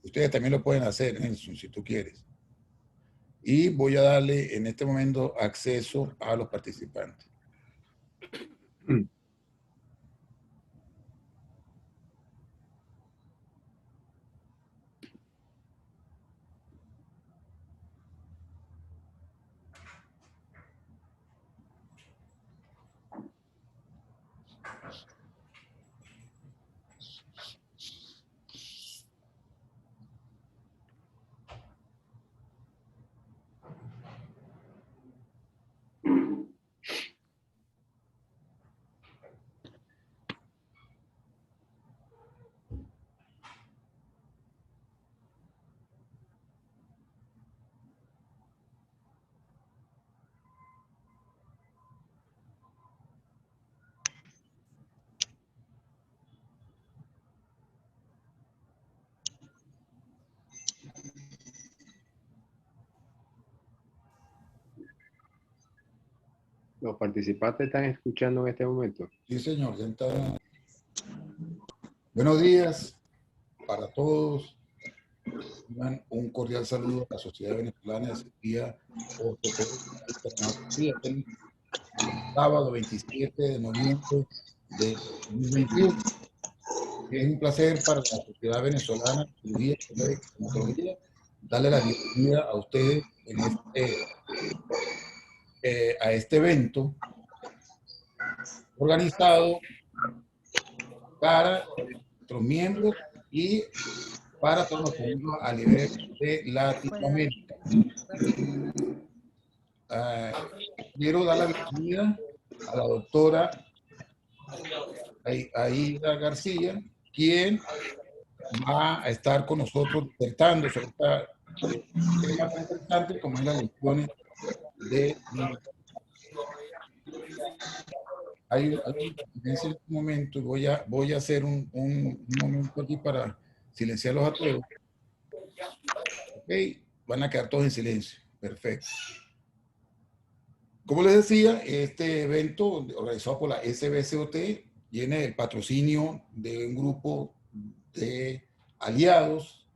Ustedes también lo pueden hacer, Nelson, si tú quieres. Y voy a darle en este momento acceso a los participantes. Los participantes están escuchando en este momento. Sí, señor. Ya está. Buenos días para todos. Un cordial saludo a la Sociedad Venezolana de Cirugía Ortopédica, el sábado 27 de noviembre de 2021. Es un placer para la Sociedad Venezolana de Cirugía Ortopédica y Traumatología darle la bienvenida a ustedes en a este evento organizado para nuestros miembros y para todos los miembros a nivel de Latinoamérica. Quiero dar la bienvenida a la doctora Aida García, quien va a estar con nosotros disertando sobre este tema tan interesante como es las lesiones de niños. Hay una diferencia en este momento y voy a hacer un momento aquí para silenciarlos a todos. Ok, van a quedar todos en silencio. Perfecto. Como les decía, este evento organizado por la SBCOT tiene el patrocinio de un grupo de aliados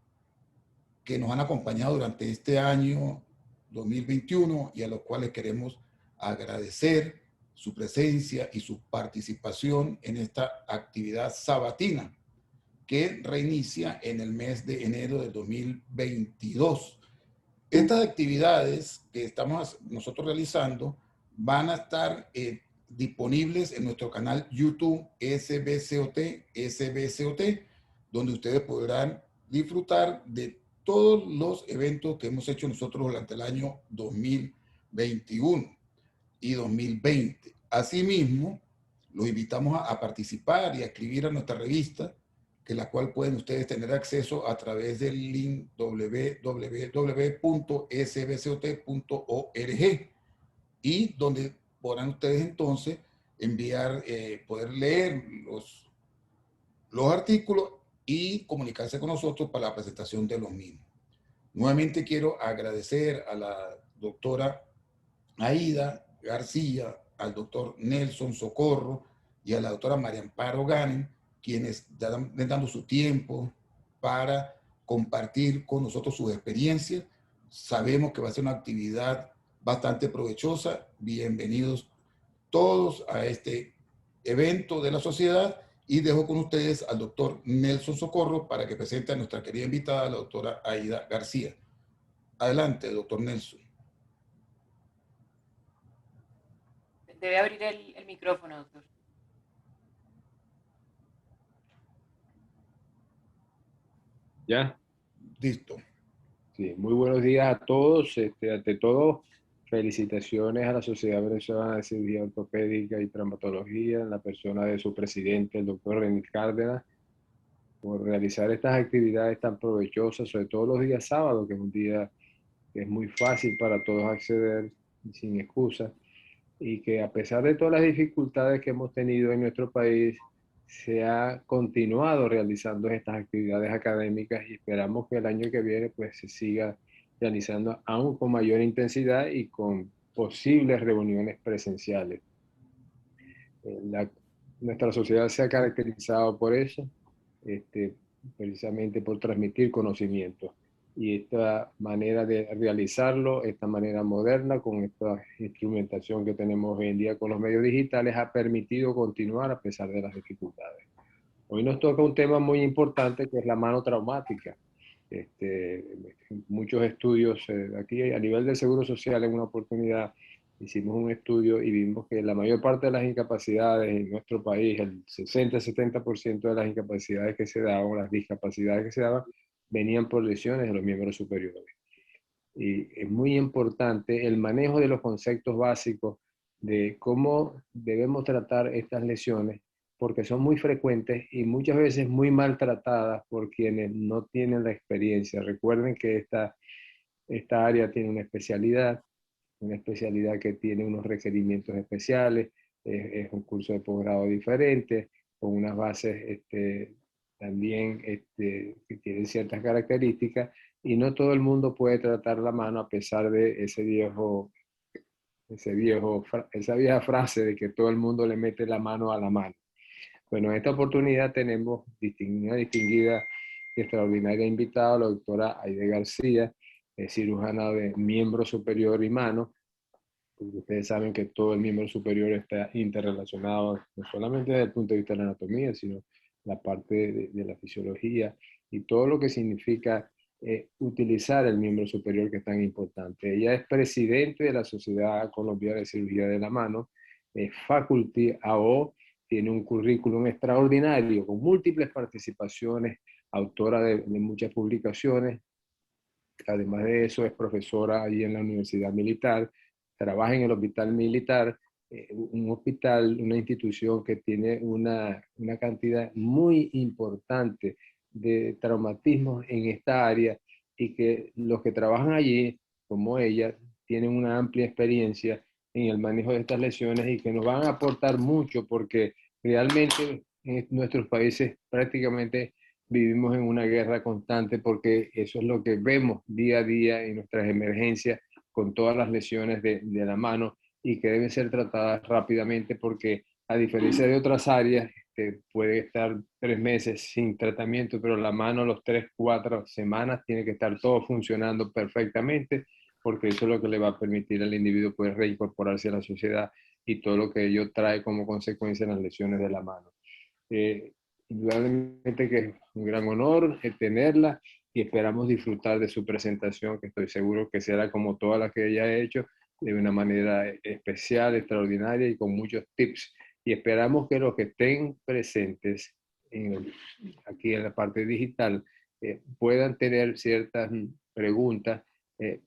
que nos han acompañado durante este año 2021 y a los cuales queremos agradecer su presencia y su participación en esta actividad sabatina que reinicia en el mes de enero de 2022. Estas actividades que estamos nosotros realizando van a estar disponibles en nuestro canal YouTube SBCOT, donde ustedes podrán disfrutar de todos los eventos que hemos hecho nosotros durante el año 2021 y 2020. Asimismo, los invitamos a participar y a escribir a nuestra revista, que la cual pueden ustedes tener acceso a través del link www.sbcot.org y donde podrán ustedes entonces enviar, poder leer los artículos y comunicarse con nosotros para la presentación de los mismos. Nuevamente quiero agradecer a la doctora Aida García, al doctor Nelson Socorro y a la doctora María Amparo Ganem, quienes están dando su tiempo para compartir con nosotros sus experiencias. Sabemos que va a ser una actividad bastante provechosa. Bienvenidos todos a este evento de la sociedad y dejo con ustedes al doctor Nelson Socorro para que presente a nuestra querida invitada, la doctora Aida García. Adelante, doctor Nelson. Debe abrir el micrófono, doctor. ¿Ya? Listo. Sí, muy buenos días a todos. Ante todo, felicitaciones a la Sociedad Venezolana de Cirugía Ortopédica y Traumatología, en la persona de su presidente, el doctor René Cárdenas, por realizar estas actividades tan provechosas, sobre todo los días sábados, que es un día que es muy fácil para todos acceder sin excusa, y que a pesar de todas las dificultades que hemos tenido en nuestro país, se ha continuado realizando estas actividades académicas y esperamos que el año que viene pues se siga realizando aún con mayor intensidad y con posibles reuniones presenciales. Nuestra sociedad se ha caracterizado por eso. precisamente por transmitir conocimiento. Y esta manera de realizarlo, esta manera moderna, con esta instrumentación que tenemos hoy en día con los medios digitales, ha permitido continuar a pesar de las dificultades. Hoy nos toca un tema muy importante que es la mano traumática. Muchos estudios, aquí a nivel del Seguro Social, en una oportunidad hicimos un estudio y vimos que la mayor parte de las incapacidades en nuestro país, el 60-70% de las incapacidades que se daban, las discapacidades que se daban, venían por lesiones de los miembros superiores. Y es muy importante el manejo de los conceptos básicos de cómo debemos tratar estas lesiones, porque son muy frecuentes y muchas veces muy maltratadas por quienes no tienen la experiencia. Recuerden que esta área tiene una especialidad que tiene unos requerimientos especiales, es un curso de posgrado diferente, con unas bases también que tienen ciertas características, y no todo el mundo puede tratar la mano a pesar de esa vieja frase de que todo el mundo le mete la mano a la mano. Bueno, en esta oportunidad tenemos una distinguida y extraordinaria invitada, la doctora Aide García, cirujana de miembro superior y mano. Ustedes saben que todo el miembro superior está interrelacionado, no solamente desde el punto de vista de la anatomía, sino la parte de la fisiología y todo lo que significa utilizar el miembro superior, que es tan importante. Ella es presidente de la Sociedad Colombiana de Cirugía de la Mano, es faculty AO, tiene un currículum extraordinario con múltiples participaciones, autora de muchas publicaciones. Además de eso, es profesora allí en la Universidad Militar, trabaja en el Hospital Militar, un hospital, una institución que tiene una cantidad muy importante de traumatismos en esta área, y que los que trabajan allí, como ella, tienen una amplia experiencia en el manejo de estas lesiones y que nos van a aportar mucho, porque realmente en nuestros países prácticamente vivimos en una guerra constante, porque eso es lo que vemos día a día en nuestras emergencias, con todas las lesiones de la mano, y que deben ser tratadas rápidamente, porque a diferencia de otras áreas, puede estar 3 meses sin tratamiento, pero la mano, los 3-4 semanas, tiene que estar todo funcionando perfectamente, porque eso es lo que le va a permitir al individuo poder reincorporarse a la sociedad y todo lo que ello trae como consecuencia en las lesiones de la mano. Indudablemente que es un gran honor tenerla, y esperamos disfrutar de su presentación, que estoy seguro que será como todas las que ella ha hecho, de una manera especial, extraordinaria y con muchos tips. Y esperamos que los que estén presentes aquí en la parte digital puedan tener ciertas preguntas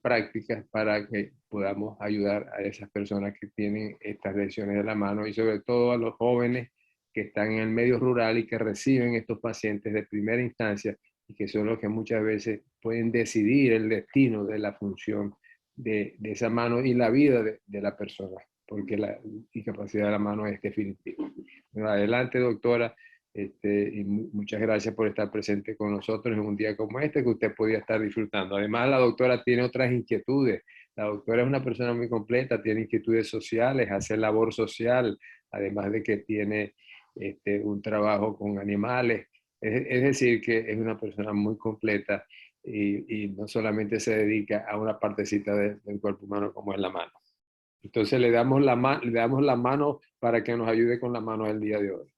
prácticas para que podamos ayudar a esas personas que tienen estas lesiones de la mano, y sobre todo a los jóvenes que están en el medio rural y que reciben estos pacientes de primera instancia, y que son los que muchas veces pueden decidir el destino de la función de esa mano y la vida de la persona, porque la incapacidad de la mano es definitiva. Bueno, adelante, doctora, y muchas gracias por estar presente con nosotros en un día como este, que usted podía estar disfrutando. Además, la doctora tiene otras inquietudes. La doctora es una persona muy completa, tiene inquietudes sociales, hace labor social, además de que tiene un trabajo con animales. Es decir, que es una persona muy completa, y no solamente se dedica a una partecita del cuerpo humano como es la mano. Entonces le damos la mano para que nos ayude con la mano el día de hoy.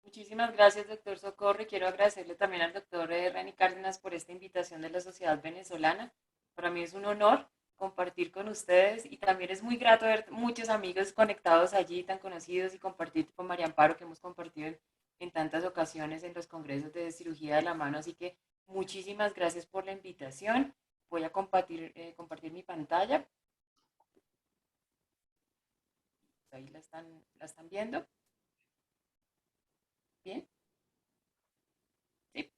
Muchísimas gracias, doctor Socorro, y quiero agradecerle también al doctor Reni Cárdenas por esta invitación de la Sociedad Venezolana. Para mí es un honor compartir con ustedes, y también es muy grato ver muchos amigos conectados allí, tan conocidos, y compartir con María Amparo, que hemos compartido en tantas ocasiones en los congresos de cirugía de la mano. Así que muchísimas gracias por la invitación. Voy a compartir mi pantalla. Ahí la están viendo. Bien. Sí,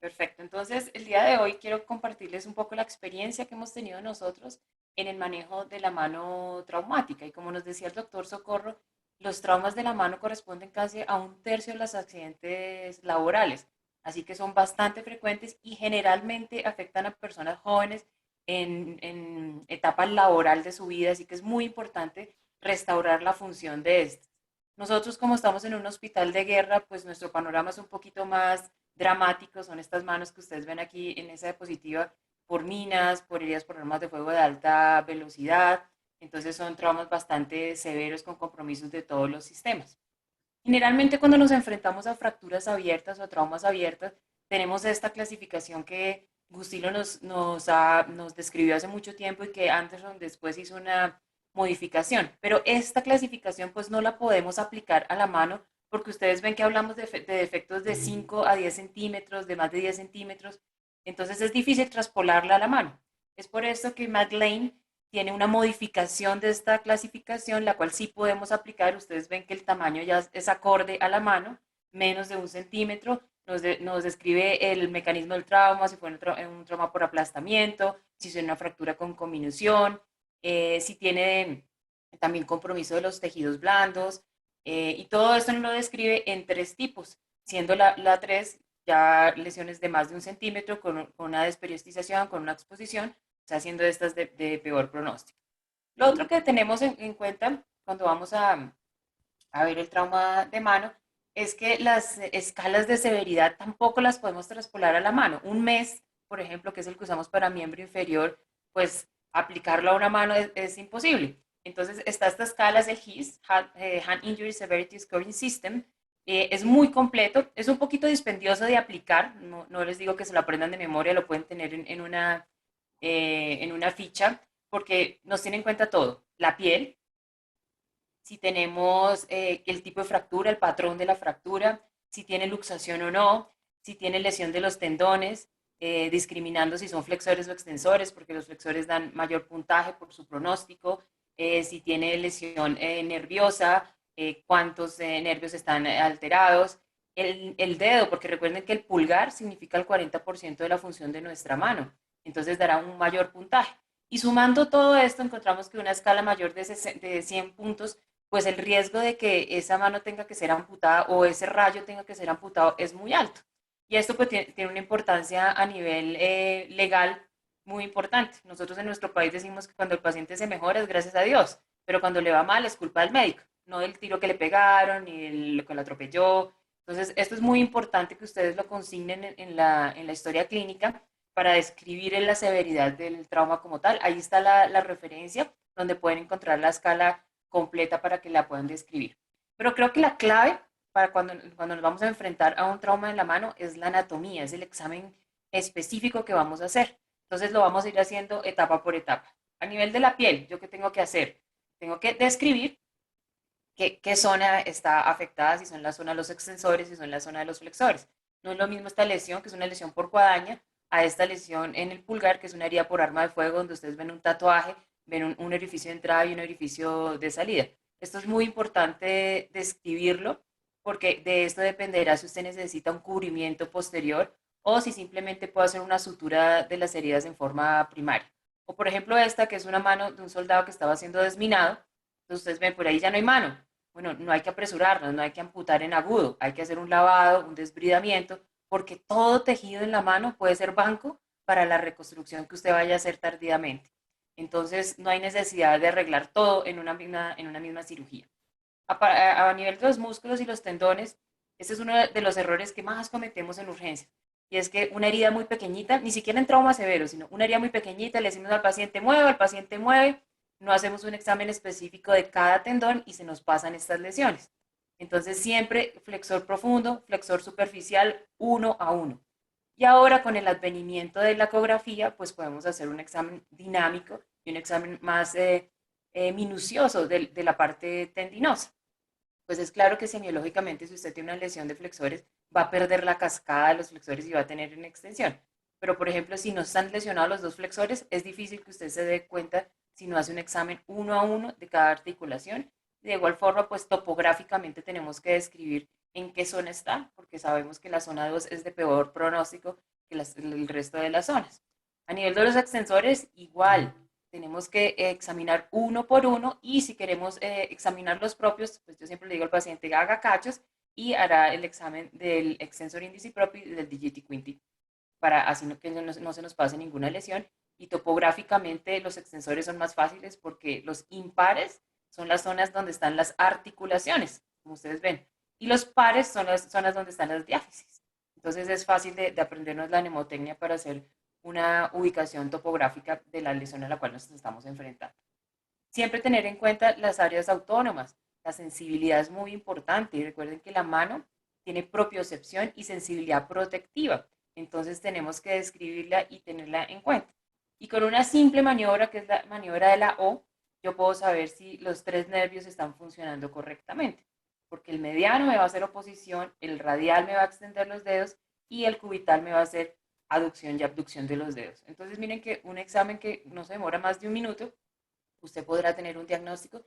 perfecto. Entonces, el día de hoy quiero compartirles un poco la experiencia que hemos tenido nosotros en el manejo de la mano traumática. Y como nos decía el doctor Socorro, los traumas de la mano corresponden casi a 1/3 de los accidentes laborales. Así que son bastante frecuentes y generalmente afectan a personas jóvenes en etapa laboral de su vida. Así que es muy importante restaurar la función de estas. Nosotros, como estamos en un hospital de guerra, pues nuestro panorama es un poquito más dramáticos son estas manos que ustedes ven aquí en esa diapositiva por minas, por heridas por armas de fuego de alta velocidad. Entonces son traumas bastante severos con compromisos de todos los sistemas. Generalmente cuando nos enfrentamos a fracturas abiertas o a traumas abiertas, tenemos esta clasificación que Gustilo nos describió hace mucho tiempo y que Anderson después hizo una modificación. Pero esta clasificación pues no la podemos aplicar a la mano porque ustedes ven que hablamos de defectos de 5 a 10 centímetros, de más de 10 centímetros, entonces es difícil traspolarla a la mano. Es por esto que McLean tiene una modificación de esta clasificación, la cual sí podemos aplicar. Ustedes ven que el tamaño ya es acorde a la mano, menos de 1 centímetro. Nos describe el mecanismo del trauma, si fue un trauma por aplastamiento, si es una fractura con conminución, si tiene también compromiso de los tejidos blandos, y todo esto nos lo describe en 3 tipos, siendo la 3 ya lesiones de más de 1 centímetro con una desperiodización, con una exposición, o sea, siendo estas de peor pronóstico. Lo otro que tenemos en cuenta cuando vamos a ver el trauma de mano es que las escalas de severidad tampoco las podemos traspolar a la mano. Un mes, por ejemplo, que es el que usamos para miembro inferior, pues aplicarlo a una mano es imposible. Entonces está esta escala, es el HIS, Hand Injury Severity Scoring System. Es muy completo, es un poquito dispendioso de aplicar, no les digo que se lo aprendan de memoria, lo pueden tener en una ficha, porque nos tiene en cuenta todo, la piel, si tenemos el tipo de fractura, el patrón de la fractura, si tiene luxación o no, si tiene lesión de los tendones, discriminando si son flexores o extensores, porque los flexores dan mayor puntaje por su pronóstico, si tiene lesión nerviosa, cuántos nervios están alterados, el dedo, porque recuerden que el pulgar significa el 40% de la función de nuestra mano, entonces dará un mayor puntaje. Y sumando todo esto, encontramos que una escala mayor de 100 puntos, pues el riesgo de que esa mano tenga que ser amputada o ese rayo tenga que ser amputado es muy alto. Y esto pues tiene una importancia a nivel legal muy importante. Nosotros en nuestro país decimos que cuando el paciente se mejora es gracias a Dios, pero cuando le va mal es culpa del médico, no del tiro que le pegaron ni lo que lo atropelló. Entonces, esto es muy importante que ustedes lo consignen en la historia clínica para describir la severidad del trauma como tal. Ahí está la referencia donde pueden encontrar la escala completa para que la puedan describir. Pero creo que la clave para cuando nos vamos a enfrentar a un trauma en la mano es la anatomía, es el examen específico que vamos a hacer. Entonces lo vamos a ir haciendo etapa por etapa. A nivel de la piel, ¿yo qué tengo que hacer? Tengo que describir qué zona está afectada, si son la zona de los extensores, si son la zona de los flexores. No es lo mismo esta lesión, que es una lesión por guadaña, a esta lesión en el pulgar, que es una herida por arma de fuego, donde ustedes ven un tatuaje, ven un orificio de entrada y un orificio de salida. Esto es muy importante describirlo, porque de esto dependerá si usted necesita un cubrimiento posterior o si simplemente puede hacer una sutura de las heridas en forma primaria. O por ejemplo esta, que es una mano de un soldado que estaba siendo desminado, entonces ustedes ven, por ahí ya no hay mano. Bueno, no hay que apresurarnos, no hay que amputar en agudo, hay que hacer un lavado, un desbridamiento, porque todo tejido en la mano puede ser banco para la reconstrucción que usted vaya a hacer tardíamente. Entonces, no hay necesidad de arreglar todo en una misma cirugía. A nivel de los músculos y los tendones, este es uno de los errores que más cometemos en urgencia. Y es que una herida muy pequeñita, ni siquiera en trauma severo, sino una herida muy pequeñita, le decimos al paciente mueve, no hacemos un examen específico de cada tendón y se nos pasan estas lesiones. Entonces, siempre flexor profundo, flexor superficial, 1 a 1. Y ahora con el advenimiento de la ecografía, pues podemos hacer un examen dinámico y un examen más minucioso de la parte tendinosa. Pues es claro que semiológicamente si usted tiene una lesión de flexores, va a perder la cascada de los flexores y va a tener una extensión. Pero, por ejemplo, si no están lesionados los dos flexores, es difícil que usted se dé cuenta si no hace un examen 1 a 1 de cada articulación. De igual forma, pues topográficamente tenemos que describir en qué zona está, porque sabemos que la zona 2 es de peor pronóstico que el resto de las zonas. A nivel de los extensores, igual, tenemos que examinar 1 por 1 y si queremos examinar los propios, pues yo siempre le digo al paciente haga cachos y hará el examen del extensor índice propio y del digiti quinti para así que no se nos pase ninguna lesión. Y topográficamente los extensores son más fáciles porque los impares son las zonas donde están las articulaciones, como ustedes ven, y los pares son las zonas donde están las diáfisis. Entonces es fácil de aprendernos la mnemotecnia para hacer una ubicación topográfica de la lesión a la cual nos estamos enfrentando. Siempre tener en cuenta las áreas autónomas. La sensibilidad es muy importante y recuerden que la mano tiene propiocepción y sensibilidad protectiva. Entonces tenemos que describirla y tenerla en cuenta. Y con una simple maniobra, que es la maniobra de la O, yo puedo saber si los tres nervios están funcionando correctamente. Porque el mediano me va a hacer oposición, el radial me va a extender los dedos y el cubital me va a hacer aducción y abducción de los dedos. Entonces miren que un examen que no se demora más de un minuto, usted podrá tener un diagnóstico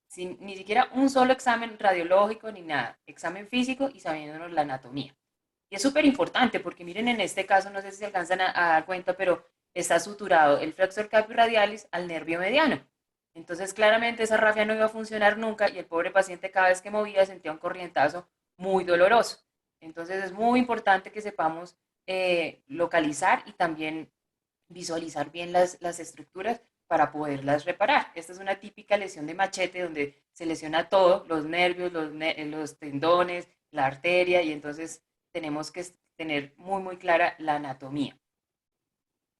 sin ni siquiera un solo examen radiológico ni nada, examen físico y sabiéndonos la anatomía. Y es súper importante porque miren en este caso, no sé si se alcanzan a dar cuenta, pero está suturado el flexor carpio radialis al nervio mediano. Entonces claramente esa rafia no iba a funcionar nunca y el pobre paciente cada vez que movía sentía un corrientazo muy doloroso. Entonces es muy importante que sepamos localizar y también visualizar bien las estructuras para poderlas reparar. Esta es una típica lesión de machete donde se lesiona todo, los nervios, los tendones, la arteria, y entonces tenemos que tener muy, muy clara la anatomía.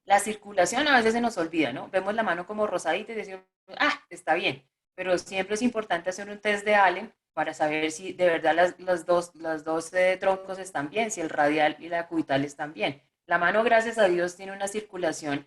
La circulación a veces se nos olvida, ¿no? Vemos la mano como rosadita y decimos, ah, está bien, pero siempre es importante hacer un test de Allen para saber si de verdad las dos troncos están bien, si el radial y la cubital están bien. La mano, gracias a Dios, tiene una circulación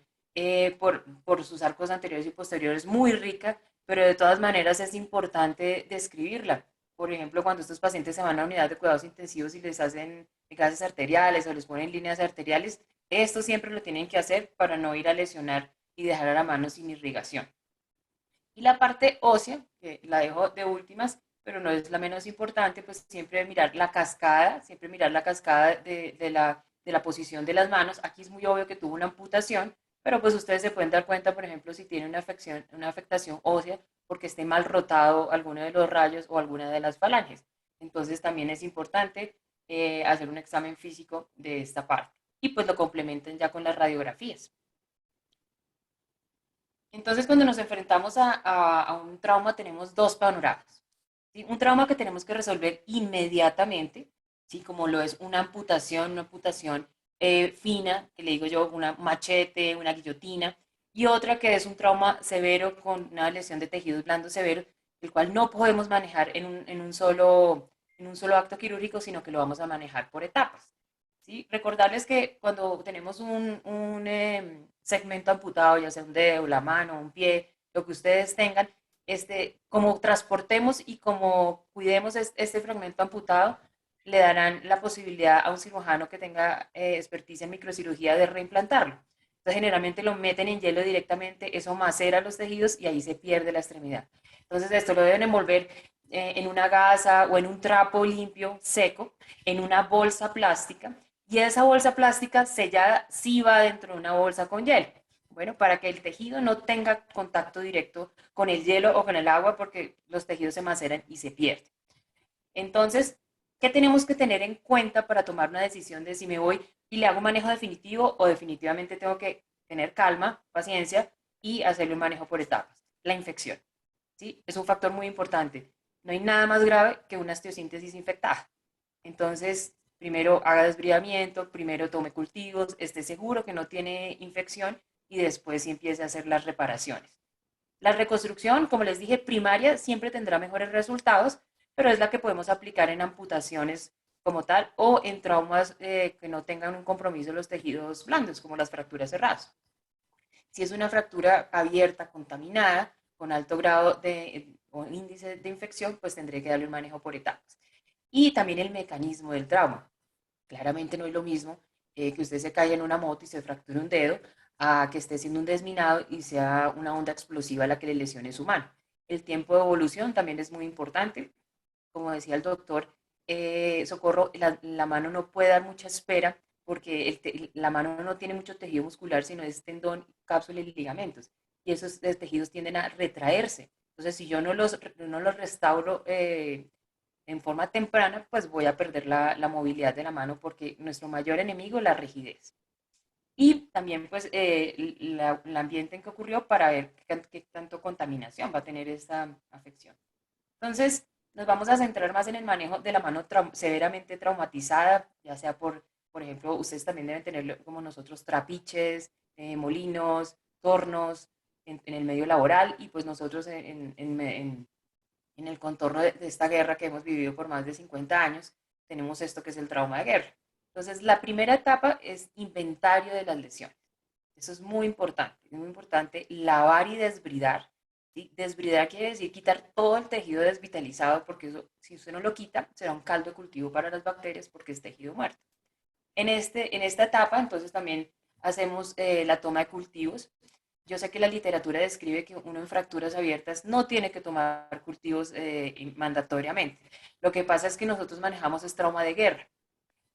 por sus arcos anteriores y posteriores muy rica, pero de todas maneras es importante describirla. Por ejemplo, cuando estos pacientes se van a unidad de cuidados intensivos y les hacen gases arteriales o les ponen líneas arteriales, esto siempre lo tienen que hacer para no ir a lesionar y dejar a la mano sin irrigación. Y la parte ósea, que la dejo de últimas, pero no es la menos importante, pues siempre mirar la cascada, siempre mirar la cascada de la posición de las manos. Aquí es muy obvio que tuvo una amputación, pero pues ustedes se pueden dar cuenta, por ejemplo, si tiene una afectación ósea porque esté mal rotado alguno de los rayos o alguna de las falanges. Entonces también es importante hacer un examen físico de esta parte. Y pues lo complementen ya con las radiografías. Entonces, cuando nos enfrentamos a un trauma, tenemos dos panoramas. ¿Sí? Un trauma que tenemos que resolver inmediatamente, ¿sí? Como lo es una amputación fina, que le digo yo, una machete, una guillotina, y otra que es un trauma severo con una lesión de tejidos blandos severo, el cual no podemos manejar en un solo acto quirúrgico, sino que lo vamos a manejar por etapas. ¿Sí? Recordarles que cuando tenemos un segmento amputado, ya sea un dedo, la mano, un pie, lo que ustedes tengan, como transportemos y como cuidemos este fragmento amputado, le darán la posibilidad a un cirujano que tenga experticia en microcirugía de reimplantarlo. Entonces, generalmente lo meten en hielo directamente, eso macera los tejidos y ahí se pierde la extremidad. Entonces, esto lo deben envolver en una gasa o en un trapo limpio, seco, en una bolsa plástica, y esa bolsa plástica sellada sí va dentro de una bolsa con hielo. Bueno, para que el tejido no tenga contacto directo con el hielo o con el agua porque los tejidos se maceran y se pierden. Entonces, ¿qué tenemos que tener en cuenta para tomar una decisión de si me voy y le hago un manejo definitivo o definitivamente tengo que tener calma, paciencia y hacerle un manejo por etapas? La infección, ¿sí? Es un factor muy importante. No hay nada más grave que una osteosíntesis infectada. Entonces, primero haga desbridamiento, primero tome cultivos, esté seguro que no tiene infección y después sí empiece a hacer las reparaciones. La reconstrucción, como les dije, primaria siempre tendrá mejores resultados, pero es la que podemos aplicar en amputaciones como tal o en traumas que no tengan un compromiso de los tejidos blandos, como las fracturas cerradas. Si es una fractura abierta, contaminada, con alto grado o índice de infección, pues tendré que darle un manejo por etapas. Y también el mecanismo del trauma. Claramente no es lo mismo que usted se caiga en una moto y se fracture un dedo a que esté siendo un desminado y sea una onda explosiva la que le lesione su mano. El tiempo de evolución también es muy importante. Como decía el doctor Socorro, la mano no puede dar mucha espera porque la mano no tiene mucho tejido muscular, sino es tendón, cápsula y ligamentos. Y esos tejidos tienden a retraerse. Entonces, si yo no los restauro en forma temprana, pues voy a perder la movilidad de la mano porque nuestro mayor enemigo es la rigidez. Y también pues el ambiente en que ocurrió para ver qué tanto contaminación va a tener esta afección. Entonces, nos vamos a centrar más en el manejo de la mano severamente traumatizada, ya sea por Por ejemplo, ustedes también deben tener, como nosotros, trapiches, molinos, tornos en el medio laboral, y pues nosotros en el contorno de esta guerra que hemos vivido por más de 50 años, tenemos esto que es el trauma de guerra. Entonces, la primera etapa es inventario de las lesiones. Eso es muy importante lavar y desbridar. ¿Sí? Desbridar quiere decir quitar todo el tejido desvitalizado, porque eso, si usted no lo quita, será un caldo de cultivo para las bacterias porque es tejido muerto. En esta etapa, entonces, también hacemos la toma de cultivos. Yo sé que la literatura describe que uno en fracturas abiertas no tiene que tomar cultivos mandatoriamente. Lo que pasa es que nosotros manejamos es trauma de guerra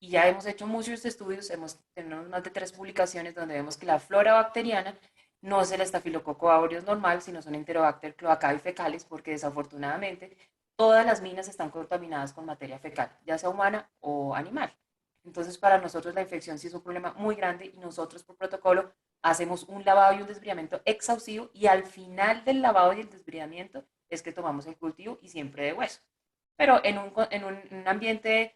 y ya hemos hecho muchos estudios, tenemos más de 3 publicaciones donde vemos que la flora bacteriana no es el estafilococo aureus normal, sino son Enterobacter cloacae fecales, porque desafortunadamente todas las minas están contaminadas con materia fecal, ya sea humana o animal. Entonces, para nosotros la infección sí es un problema muy grande y nosotros por protocolo hacemos un lavado y un desbridamiento exhaustivo, y al final del lavado y el desbridamiento es que tomamos el cultivo, y siempre de hueso. Pero en un ambiente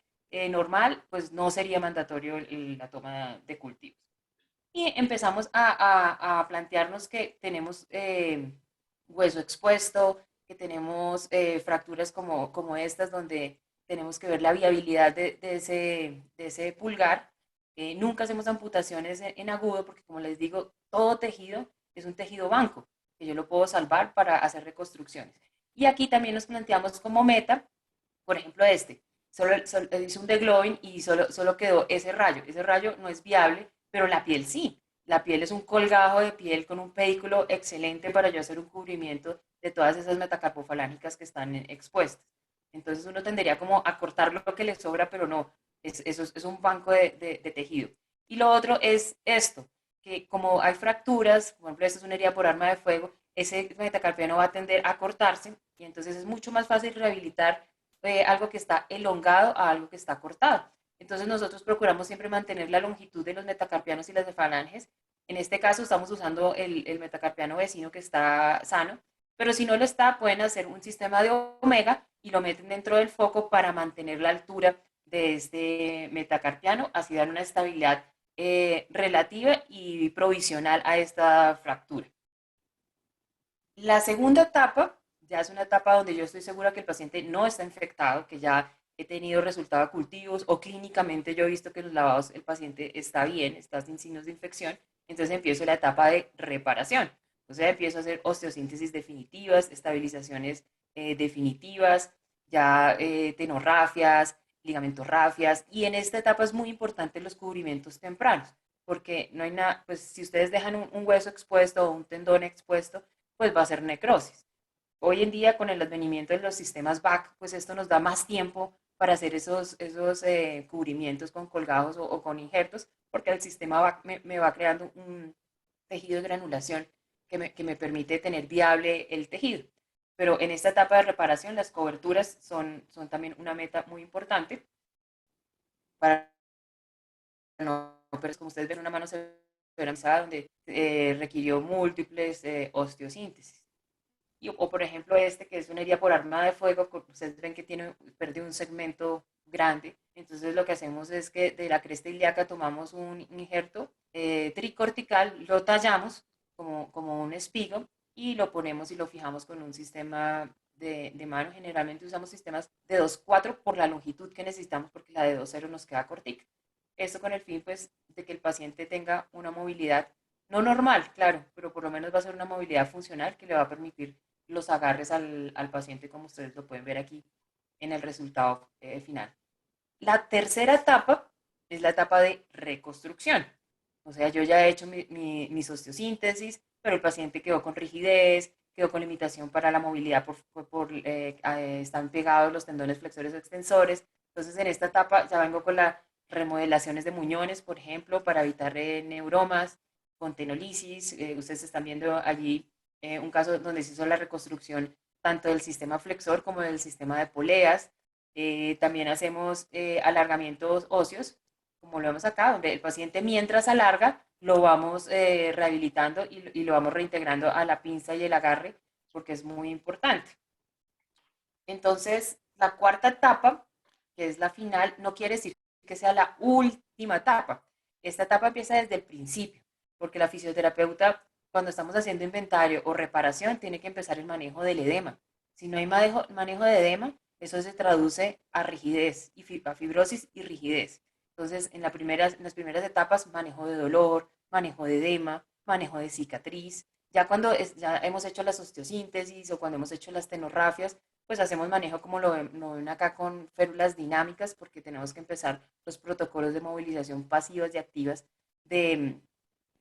normal, pues no sería mandatorio la toma de cultivos. Y empezamos a plantearnos que tenemos hueso expuesto, que tenemos fracturas como estas, donde tenemos que ver la viabilidad de ese pulgar. Nunca hacemos amputaciones en agudo, porque como les digo, todo tejido es un tejido banco, que yo lo puedo salvar para hacer reconstrucciones. Y aquí también nos planteamos como meta, por ejemplo, solo hizo un degloving y solo quedó ese rayo. Ese rayo no es viable, pero la piel sí. La piel es un colgajo de piel con un pedículo excelente para yo hacer un cubrimiento de todas esas metacarpofalángicas que están expuestas. Entonces uno tendería como a cortar lo que le sobra, pero no, eso es un banco de tejido. Y lo otro es esto, que como hay fracturas, por ejemplo, esta es una herida por arma de fuego, ese metacarpiano va a tender a cortarse, y entonces es mucho más fácil rehabilitar algo que está elongado a algo que está cortado. Entonces nosotros procuramos siempre mantener la longitud de los metacarpianos y las de falanges. En este caso estamos usando el metacarpiano vecino que está sano, pero si no lo está, pueden hacer un sistema de omega y lo meten dentro del foco para mantener la altura de este metacarpiano, así dan una estabilidad relativa y provisional a esta fractura. La segunda etapa ya es una etapa donde yo estoy segura que el paciente no está infectado, que ya he tenido resultados de cultivos, o clínicamente yo he visto que los lavados el paciente está bien, está sin signos de infección. Entonces empiezo la etapa de reparación. Entonces empiezo a hacer osteosíntesis definitivas, estabilizaciones definitivas, ya tenorrafias, ligamentorrafias, y en esta etapa es muy importante los cubrimientos tempranos, porque no hay nada, pues si ustedes dejan un hueso expuesto o un tendón expuesto, pues va a ser necrosis. Hoy en día, con el advenimiento de los sistemas BAC, pues esto nos da más tiempo para hacer esos cubrimientos con colgados o con injertos, porque el sistema BAC me va creando un tejido de granulación que me permite tener viable el tejido. Pero en esta etapa de reparación, las coberturas son también una meta muy importante para no, pero como ustedes ven, una mano severizada donde requirió múltiples osteosíntesis. O por ejemplo que es una herida por arma de fuego, ustedes ven que perdió un segmento grande. Entonces lo que hacemos es que de la cresta ilíaca tomamos un injerto tricortical, lo tallamos como un espigo y lo ponemos y lo fijamos con un sistema de mano. Generalmente usamos sistemas de 2,4 por la longitud que necesitamos, porque la de 2,0 nos queda cortica. Esto con el fin, pues, de que el paciente tenga una movilidad no normal, claro, pero por lo menos va a ser una movilidad funcional que le va a permitir los agarres al paciente, como ustedes lo pueden ver aquí en el resultado final. La tercera etapa es la etapa de reconstrucción. O sea, yo ya he hecho mis osteosíntesis, pero el paciente quedó con rigidez, quedó con limitación para la movilidad están pegados los tendones flexores o extensores. Entonces, en esta etapa ya vengo con las remodelaciones de muñones, por ejemplo, para evitar neuromas, con tenolisis. Ustedes están viendo allí un caso donde se hizo la reconstrucción tanto del sistema flexor como del sistema de poleas. También hacemos alargamientos óseos, como lo vemos acá, donde el paciente mientras alarga, lo vamos rehabilitando y lo vamos reintegrando a la pinza y el agarre, porque es muy importante. Entonces, la cuarta etapa, que es la final, no quiere decir que sea la última etapa. Esta etapa empieza desde el principio, porque la fisioterapeuta, cuando estamos haciendo inventario o reparación, tiene que empezar el manejo del edema. Si no hay manejo de edema, eso se traduce a rigidez, a fibrosis y rigidez. Entonces, en las primeras etapas, manejo de dolor, manejo de edema, manejo de cicatriz. Ya cuando ya hemos hecho las osteosíntesis o cuando hemos hecho las tenografias, pues hacemos manejo como lo ven acá con férulas dinámicas, porque tenemos que empezar los protocolos de movilización pasivas y activas de,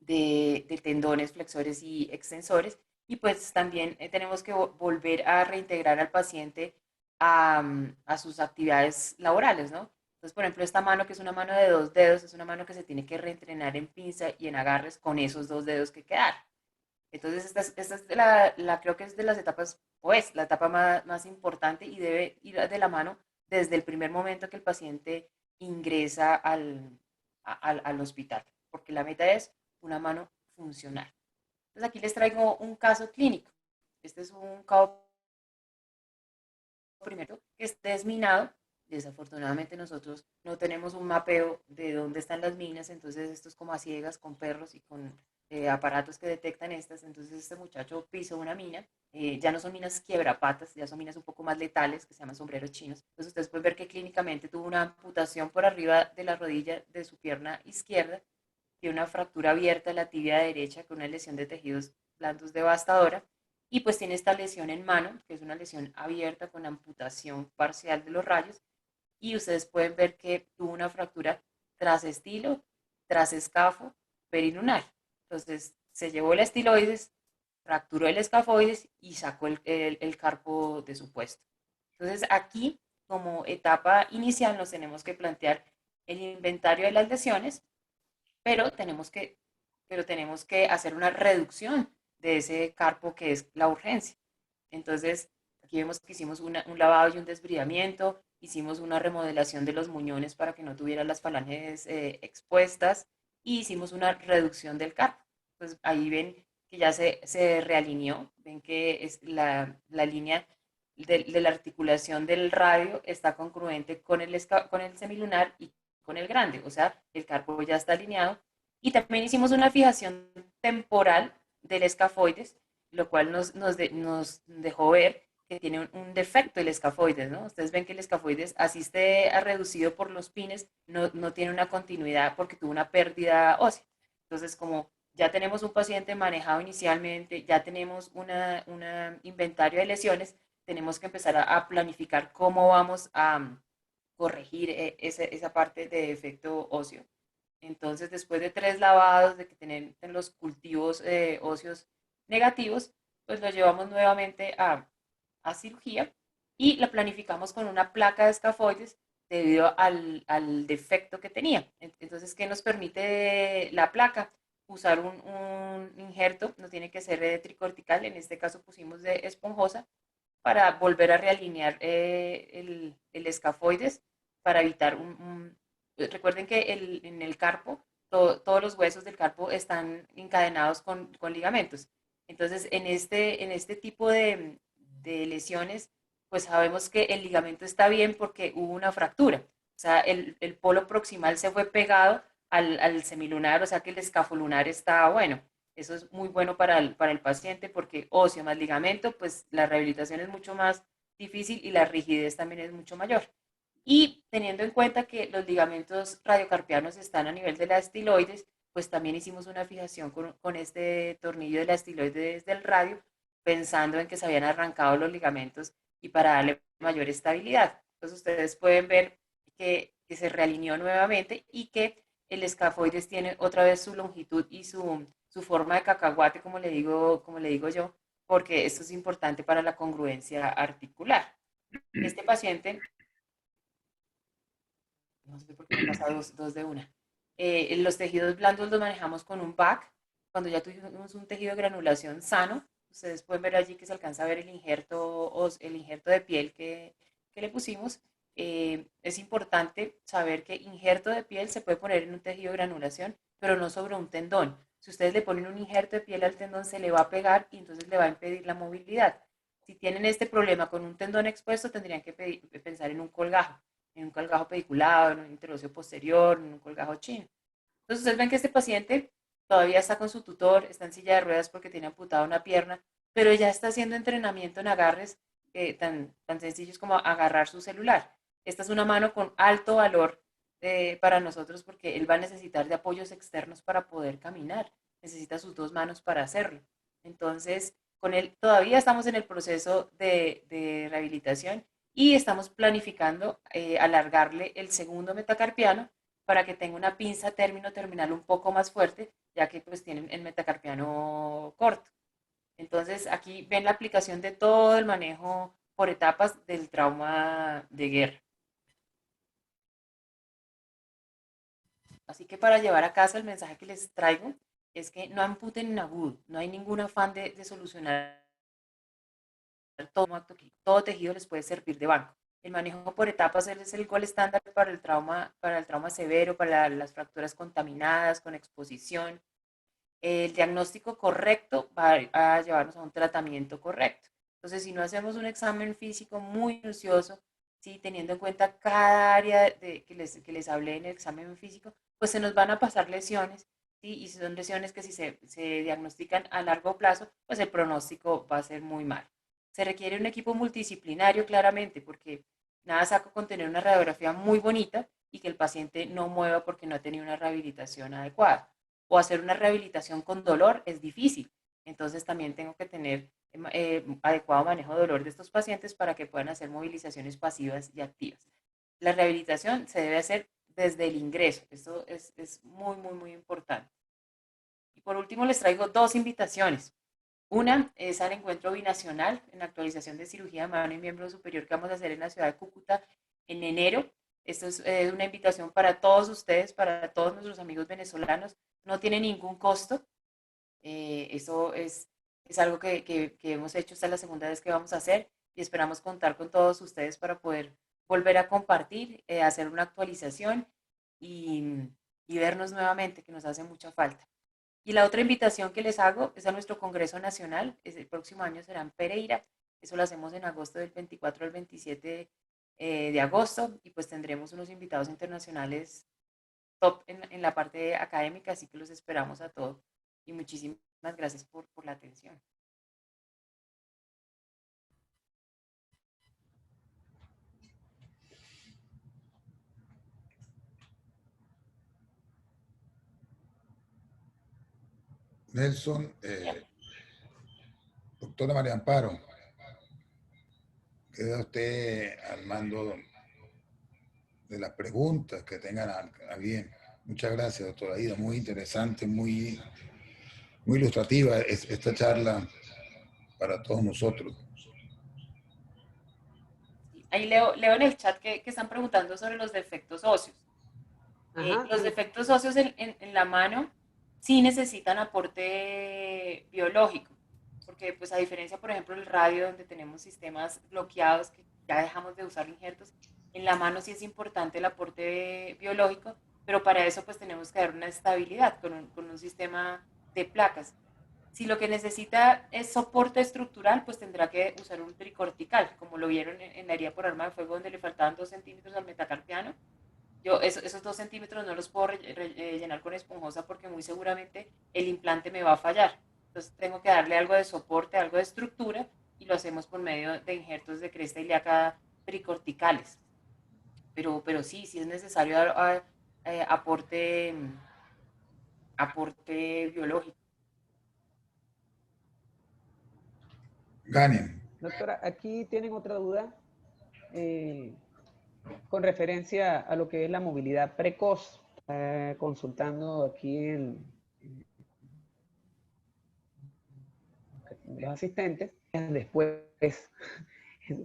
de tendones, flexores y extensores. Y pues también tenemos que volver a reintegrar al paciente a sus actividades laborales, ¿no? Entonces, por ejemplo, esta mano, que es una mano de 2 dedos, es una mano que se tiene que reentrenar en pinza y en agarres con esos 2 dedos que quedaron. Entonces, esta es creo que es de las etapas, pues, la etapa más importante, y debe ir de la mano desde el primer momento que el paciente ingresa al hospital, porque la meta es una mano funcional. Entonces, aquí les traigo un caso clínico. Este es un caso primero que es desminado. Desafortunadamente nosotros no tenemos un mapeo de dónde están las minas, entonces esto es como a ciegas con perros y con aparatos que detectan estas. Entonces este muchacho pisó una mina, ya no son minas quiebrapatas, ya son minas un poco más letales que se llaman sombreros chinos. Entonces ustedes pueden ver que clínicamente tuvo una amputación por arriba de la rodilla de su pierna izquierda, tiene una fractura abierta de la tibia derecha con una lesión de tejidos blandos devastadora, y pues tiene esta lesión en mano, que es una lesión abierta con amputación parcial de los rayos, y ustedes pueden ver que tuvo una fractura tras estilo, tras escafo, perilunar. Entonces se llevó el estiloides, fracturó el escafoides y sacó el carpo de su puesto. Entonces aquí, como etapa inicial, nos tenemos que plantear el inventario de las lesiones, pero tenemos que hacer una reducción de ese carpo, que es la urgencia. Entonces, aquí vemos que hicimos un lavado y un desbridamiento, hicimos una remodelación de los muñones para que no tuviera las falanges expuestas, y hicimos una reducción del carpo. Entonces, ahí ven que ya se realineó, ven que es la línea de la articulación del radio está congruente con el semilunar y con el grande, o sea, el carpo ya está alineado. Y también hicimos una fijación temporal del escafoides, lo cual nos dejó ver que tiene un defecto el escafoides, ¿no? Ustedes ven que el escafoides, así esté reducido por los pines, no tiene una continuidad porque tuvo una pérdida ósea. Entonces, como ya tenemos un paciente manejado inicialmente, ya tenemos una inventario de lesiones, tenemos que empezar a planificar cómo vamos a corregir esa parte de defecto óseo. Entonces, después de 3 lavados, de que tienen los cultivos óseos negativos, pues lo llevamos nuevamente a cirugía, y la planificamos con una placa de escafoides debido al defecto que tenía. Entonces, ¿qué nos permite la placa? Usar un injerto, no tiene que ser de tricortical, en este caso pusimos de esponjosa, para volver a realinear el escafoides, para evitar recuerden que en el carpo, todos los huesos del carpo están encadenados con ligamentos. Entonces, en este tipo de lesiones, pues sabemos que el ligamento está bien porque hubo una fractura. O sea, el polo proximal se fue pegado al semilunar, o sea que el escafolunar está bueno. Eso es muy bueno para el paciente, porque óseo más ligamento, pues la rehabilitación es mucho más difícil y la rigidez también es mucho mayor. Y teniendo en cuenta que los ligamentos radiocarpianos están a nivel de la estiloides, pues también hicimos una fijación con este tornillo de la estiloides del radio, pensando en que se habían arrancado los ligamentos y para darle mayor estabilidad. Entonces ustedes pueden ver que se realineó nuevamente, y que el escafoides tiene otra vez su longitud y su forma de cacahuate, como le digo yo, porque esto es importante para la congruencia articular. Este paciente, no sé por qué me pasa dos de una. Los tejidos blandos los manejamos con un back. Cuando ya tuvimos un tejido de granulación sano, ustedes pueden ver allí que se alcanza a ver el injerto de piel que le pusimos. Es importante saber que injerto de piel se puede poner en un tejido de granulación, pero no sobre un tendón. Si ustedes le ponen un injerto de piel al tendón, se le va a pegar y entonces le va a impedir la movilidad. Si tienen este problema con un tendón expuesto, tendrían que pensar en un colgajo. en un colgajo pediculado, en un interosseo posterior, en un colgajo chino. Entonces ustedes ven que este paciente todavía está con su tutor, está en silla de ruedas porque tiene amputada una pierna, pero ya está haciendo entrenamiento en agarres tan sencillos como agarrar su celular. Esta es una mano con alto valor para nosotros porque él va a necesitar de apoyos externos para poder caminar. Necesita sus dos manos para hacerlo. Entonces, con él todavía estamos en el proceso de rehabilitación y estamos planificando alargarle el segundo metacarpiano para que tenga una pinza término terminal un poco más fuerte, ya que pues tienen el metacarpiano corto. Entonces, aquí ven la aplicación de todo el manejo por etapas del trauma de guerra. Así que para llevar a casa el mensaje que les traigo es que no amputen en agudo, no hay ningún afán de solucionar todo acto clínico. Todo tejido les puede servir de banco. El manejo por etapas es el gol estándar para el trauma severo, para las fracturas contaminadas, con exposición. El diagnóstico correcto va a llevarnos a un tratamiento correcto. Entonces, si no hacemos un examen físico muy minucioso, ¿sí? Teniendo en cuenta cada área que les hablé en el examen físico, pues se nos van a pasar lesiones, ¿sí? Y si son lesiones que si se diagnostican a largo plazo, pues el pronóstico va a ser muy mal. Se requiere un equipo multidisciplinario claramente, porque nada saco con tener una radiografía muy bonita y que el paciente no mueva porque no ha tenido una rehabilitación adecuada. O hacer una rehabilitación con dolor es difícil. Entonces también tengo que tener adecuado manejo de dolor de estos pacientes para que puedan hacer movilizaciones pasivas y activas. La rehabilitación se debe hacer desde el ingreso. Esto es muy, muy, muy importante. Y por último les traigo dos invitaciones. Una es al encuentro binacional en actualización de cirugía de mano y miembro superior que vamos a hacer en la ciudad de Cúcuta en enero. Esto es una invitación para todos ustedes, para todos nuestros amigos venezolanos. No tiene ningún costo. Eso es algo que hemos hecho, esta es la segunda vez que vamos a hacer y esperamos contar con todos ustedes para poder volver a compartir, hacer una actualización y, y vernos nuevamente, que nos hace mucha falta. Y la otra invitación que les hago es a nuestro Congreso Nacional. El próximo año será en Pereira. Eso lo hacemos en agosto del 24 al 27 de agosto. Y pues tendremos unos invitados internacionales top en la parte académica. Así que los esperamos a todos. Y muchísimas gracias por la atención. Nelson, doctora María Amparo, queda usted al mando de las preguntas que tengan a bien. Muchas gracias, doctora Ida. Muy interesante, muy ilustrativa esta charla para todos nosotros. Ahí leo en el chat que están preguntando sobre los defectos óseos. Los defectos óseos en la mano sí necesitan aporte biológico, porque pues a diferencia, por ejemplo, del radio, donde tenemos sistemas bloqueados, que ya dejamos de usar injertos, en la mano sí es importante el aporte biológico, pero para eso pues tenemos que dar una estabilidad con un sistema de placas. Si lo que necesita es soporte estructural, pues tendrá que usar un tricortical, como lo vieron en la herida por arma de fuego, donde le faltaban 2 centímetros al metacarpiano. Yo esos 2 centímetros no los puedo rellenar con esponjosa porque muy seguramente el implante me va a fallar. Entonces tengo que darle algo de soporte, algo de estructura y lo hacemos por medio de injertos de cresta ilíaca tricorticales. Pero sí, sí es necesario aporte biológico. Ganen. Doctora, aquí tienen otra duda con referencia a lo que es la movilidad precoz. Consultando aquí en los asistentes, después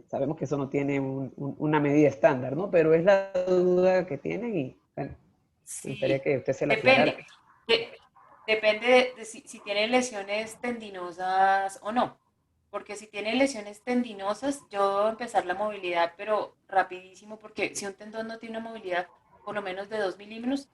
sabemos que eso no tiene una medida estándar, ¿no? Pero es la duda que tienen y bueno, me gustaría que usted se la aclarara. Depende de si tienen lesiones tendinosas o no. Porque si tienen lesiones tendinosas, yo debo empezar la movilidad, pero rapidísimo, porque si un tendón no tiene una movilidad por lo menos de 2 milímetros,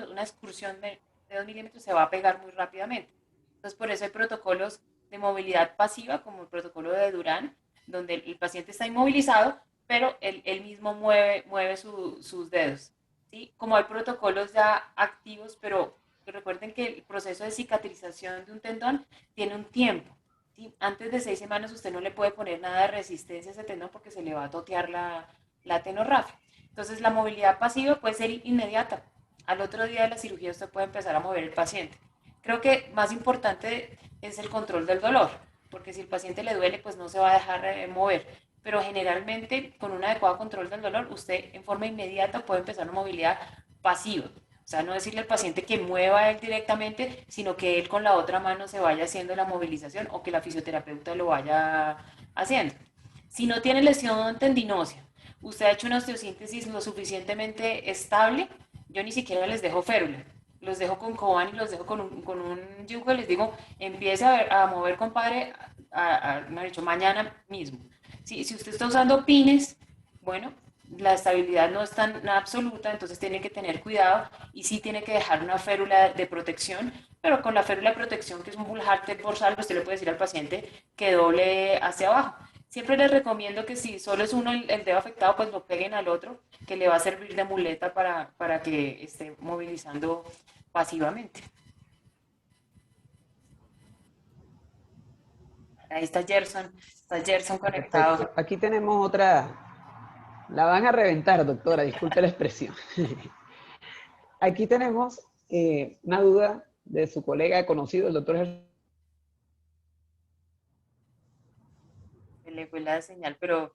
una excursión de 2 milímetros se va a pegar muy rápidamente. Entonces, por eso hay protocolos de movilidad pasiva, como el protocolo de Durán, donde el paciente está inmovilizado, pero él mismo mueve sus dedos, ¿sí? Como hay protocolos ya activos, pero recuerden que el proceso de cicatrización de un tendón tiene un tiempo, ¿sí? Antes de 6 semanas usted no le puede poner nada de resistencia a ese tendón porque se le va a totear la tenorrafia. Entonces la movilidad pasiva puede ser inmediata. Al otro día de la cirugía usted puede empezar a mover el paciente. Creo que más importante es el control del dolor, porque si el paciente le duele, pues no se va a dejar mover. Pero generalmente, con un adecuado control del dolor, usted en forma inmediata puede empezar una movilidad pasiva. O sea, no decirle al paciente que mueva él directamente, sino que él con la otra mano se vaya haciendo la movilización o que la fisioterapeuta lo vaya haciendo. Si no tiene lesión tendinosa, usted ha hecho una osteosíntesis lo suficientemente estable, yo ni siquiera les dejo férula, los dejo con Coban y los dejo con un yugo, les digo, empiece a mover, compadre, me ha dicho, mañana mismo. Si usted está usando pines, bueno, la estabilidad no es tan absoluta, entonces tiene que tener cuidado y sí tiene que dejar una férula de protección, pero con la férula de protección, que es un full halter dorsal, usted le puede decir al paciente que doble hacia abajo. Siempre les recomiendo que si solo es uno el dedo afectado, pues lo peguen al otro, que le va a servir de muleta para que esté movilizando pasivamente. Ahí está Gerson conectado. Perfecto. Aquí tenemos otra, la van a reventar, doctora, disculpe la expresión. Aquí tenemos una duda de su colega conocido, el doctor. Se le fue la señal, pero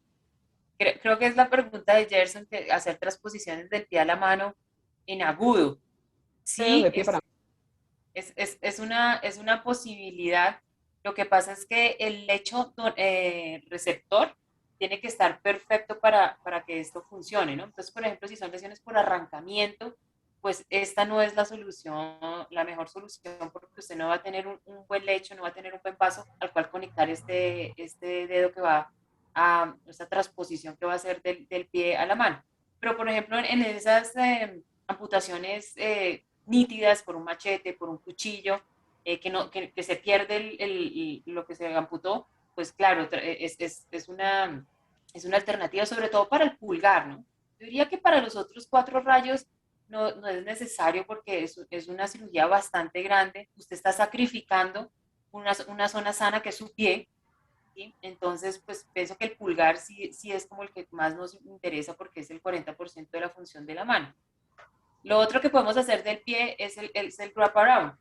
creo que es la pregunta de Gerson, que hacer transposiciones del pie a la mano en agudo. Dedos Sí, de pie para es una posibilidad. Lo que pasa es que el lecho receptor tiene que estar perfecto para que esto funcione, ¿no? Entonces, por ejemplo, si son lesiones por arrancamiento, pues esta no es la solución, la mejor solución, porque usted no va a tener un buen lecho, no va a tener un buen paso al cual conectar este dedo que va a, esta transposición que va a hacer del pie a la mano. Pero, por ejemplo, en esas amputaciones nítidas por un machete, por un cuchillo, que se pierde lo que se amputó, pues claro, es una alternativa, sobre todo para el pulgar, ¿no? Yo diría que para los otros 4 rayos no es necesario porque es una cirugía bastante grande. Usted está sacrificando una zona sana que es su pie, ¿sí? Entonces, pues pienso que el pulgar sí es como el que más nos interesa porque es el 40% de la función de la mano. Lo otro que podemos hacer del pie es el wraparound.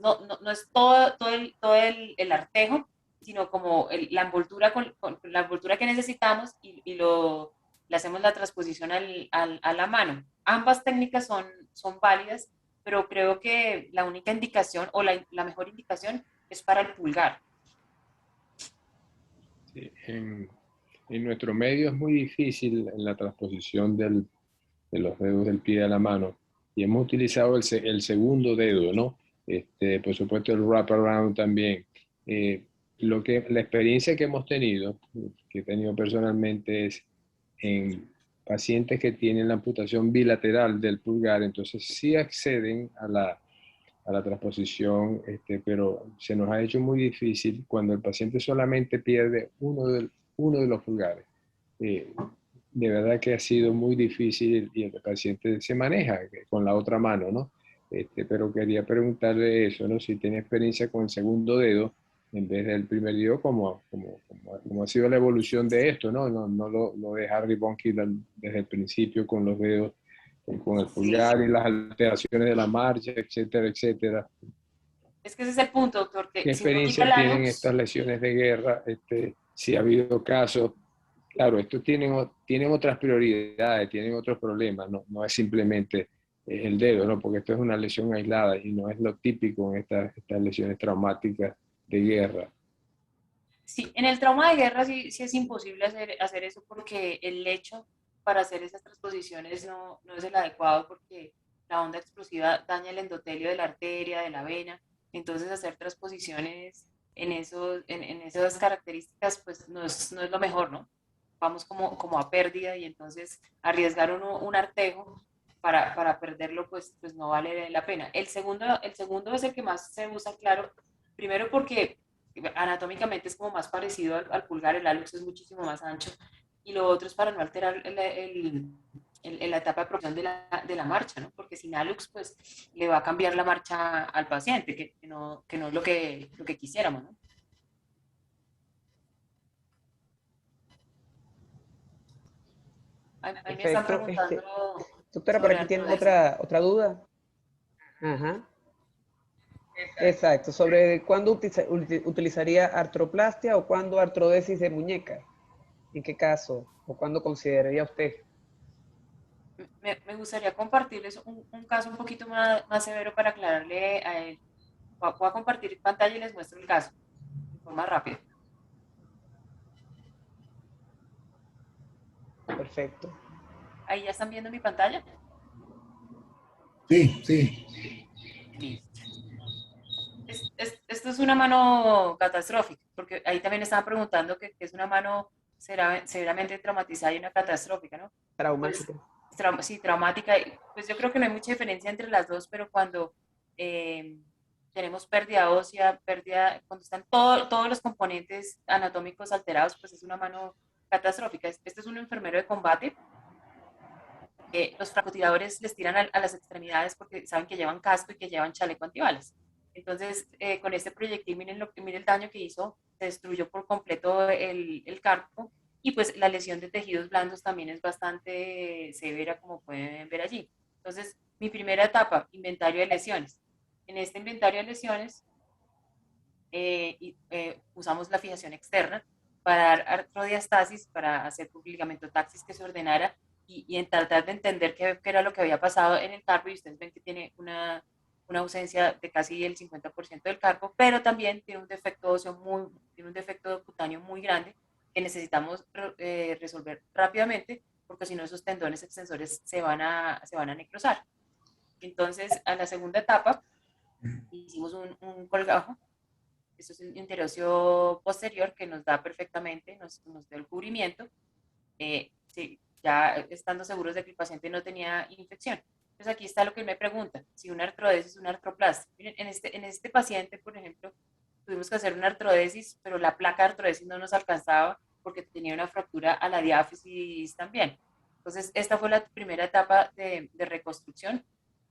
No es todo el artejo, sino como la envoltura, con la envoltura que necesitamos le hacemos la transposición a la mano. Ambas técnicas son válidas, pero creo que la única indicación o la mejor indicación es para el pulgar. Sí, en nuestro medio es muy difícil la transposición de los dedos del pie a la mano y hemos utilizado el segundo dedo, ¿no? Por supuesto el wraparound también. La experiencia que hemos tenido, que he tenido personalmente, es en pacientes que tienen la amputación bilateral del pulgar, entonces sí acceden a la transposición, pero se nos ha hecho muy difícil cuando el paciente solamente pierde uno de los pulgares. De verdad que ha sido muy difícil y el paciente se maneja con la otra mano, ¿no? Pero quería preguntarle eso, ¿no? Si tiene experiencia con el segundo dedo en vez del primer dedo, como ha sido la evolución de esto, ¿no? No lo de Harry von Killen desde el principio con los dedos, con el pulgar y las alteraciones de la marcha, etcétera, etcétera. Es que ese es el punto, doctor, ¿Qué que si no quita experiencia el tienen hallux, estas lesiones de guerra? Si ha habido casos. Claro, estos tienen otras prioridades, tienen otros problemas, no es simplemente el dedo, ¿no? Porque esto es una lesión aislada y no es lo típico en estas lesiones traumáticas de guerra. sí, en el trauma de guerra sí es imposible hacer eso porque el lecho para hacer esas transposiciones no es el adecuado porque la onda explosiva daña el endotelio de la arteria, de la vena. Entonces hacer transposiciones en esas características pues no es lo mejor, ¿no? Vamos como a pérdida y entonces arriesgar un artejo para perderlo pues no vale la pena. El segundo es el que más se usa, claro, primero porque anatómicamente es como más parecido al pulgar, el hallux es muchísimo más ancho y lo otro es para no alterar la etapa de progresión de la marcha, ¿no? Porque sin Alux, pues, le va a cambiar la marcha al paciente, que no es lo que quisiéramos, ¿no? A mí me están Perfecto. preguntando Doctora, por sobre aquí tienen artrodesis. otra duda. Ajá. Exacto, sobre cuándo utilizaría artroplastia o cuándo artrodesis de muñeca. ¿En qué caso? ¿O cuándo consideraría usted? Me gustaría compartirles un caso un poquito más severo para aclararle a él. Voy a compartir pantalla y les muestro el caso de forma rápida. Perfecto. Ahí ya están viendo mi pantalla. Sí, sí. Listo. Esto es una mano catastrófica, porque ahí también estaban preguntando que es una mano severamente traumatizada y una catastrófica, ¿no? Pues, Traumática. sí, traumática. Pues yo creo que no hay mucha diferencia entre las dos, pero cuando tenemos pérdida ósea, cuando están todos los componentes anatómicos alterados, pues es una mano catastrófica. Este es un enfermero de combate. Los francotiradores les tiran a las extremidades porque saben que llevan casco y que llevan chaleco antibalas. Entonces, con este proyectil, miren el daño que hizo, se destruyó por completo el carpo y pues la lesión de tejidos blandos también es bastante severa, como pueden ver allí. Entonces, mi primera etapa, inventario de lesiones. En este inventario de lesiones, usamos la fijación externa para dar artrodiastasis, para hacer ligamento-taxis que se ordenara y en tratar de entender qué era lo que había pasado en el carpo, y ustedes ven que tiene una ausencia de casi el 50% del carpo, pero también tiene un defecto óseo tiene un defecto cutáneo muy grande que necesitamos resolver rápidamente, porque si no esos tendones extensores se van a necrosar. Entonces, a la segunda etapa, hicimos un colgajo. Esto es un interocio posterior que nos da perfectamente, nos da el cubrimiento, sí, ya estando seguros de que el paciente no tenía infección. Entonces aquí está lo que me pregunta, si una artrodesis es una artroplastia. Miren, en este paciente, por ejemplo, tuvimos que hacer una artrodesis, pero la placa de artrodesis no nos alcanzaba porque tenía una fractura a la diáfisis también. Entonces, esta fue la primera etapa de reconstrucción,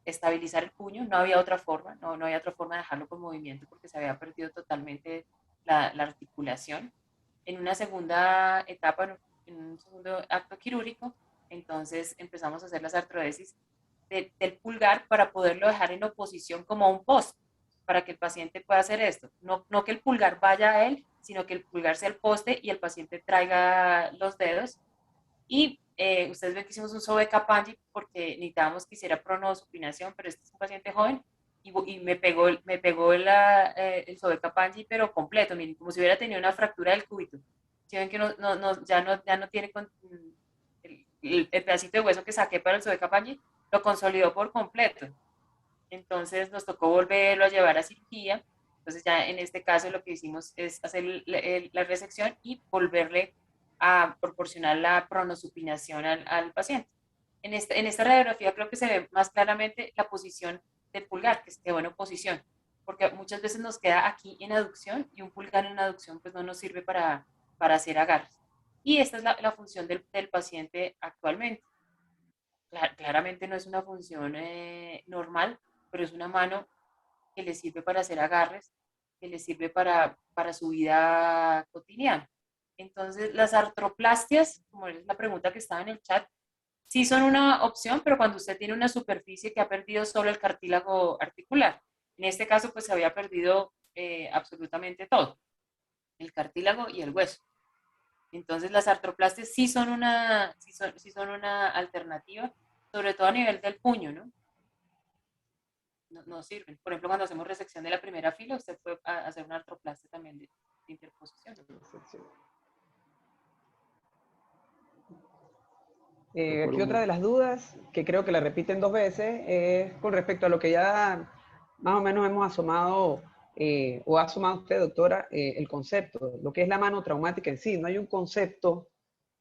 estabilizar el puño, no había otra forma, no había otra forma de dejarlo con movimiento porque se había perdido totalmente la articulación. En una segunda etapa, en un segundo acto quirúrgico, entonces empezamos a hacer las artrodesis del pulgar para poderlo dejar en oposición como un poste, para que el paciente pueda hacer esto. No que el pulgar vaya a él, sino que el pulgar sea el poste y el paciente traiga los dedos. Y ustedes ven que hicimos un Sobeca-Pangi porque necesitábamos que hiciera pronosupinación, pero este es un paciente joven y me pegó el Sobeca-Pangi, pero completo, miren, como si hubiera tenido una fractura del cúbito. Si ven que ya no tiene el pedacito de hueso que saqué para el Sobeca-Pangi, lo consolidó por completo. Entonces nos tocó volverlo a llevar a cirugía. Entonces ya en este caso lo que hicimos es hacer la resección y volverle a proporcionar la pronosupinación al paciente. En esta radiografía creo que se ve más claramente la posición del pulgar, que esté buena posición, porque muchas veces nos queda aquí en aducción y un pulgar en aducción pues no nos sirve para hacer agarres. Y esta es la función del paciente actualmente. Claramente no es una función normal, pero es una mano que le sirve para hacer agarres, que le sirve para su vida cotidiana. Entonces, las artroplastias, como es la pregunta que estaba en el chat, sí son una opción, pero cuando usted tiene una superficie que ha perdido solo el cartílago articular. En este caso, pues se había perdido absolutamente todo, el cartílago y el hueso. Entonces, las artroplastias sí son una alternativa, sobre todo a nivel del puño, ¿no? No sirven. Por ejemplo, cuando hacemos resección de la primera fila, usted puede hacer una artroplastia también de interposición. Aquí otra de las dudas, que creo que la repiten dos veces, es con respecto a lo que ya más o menos hemos asomado, o ha asomado usted, doctora, el concepto, lo que es la mano traumática en sí. No hay un concepto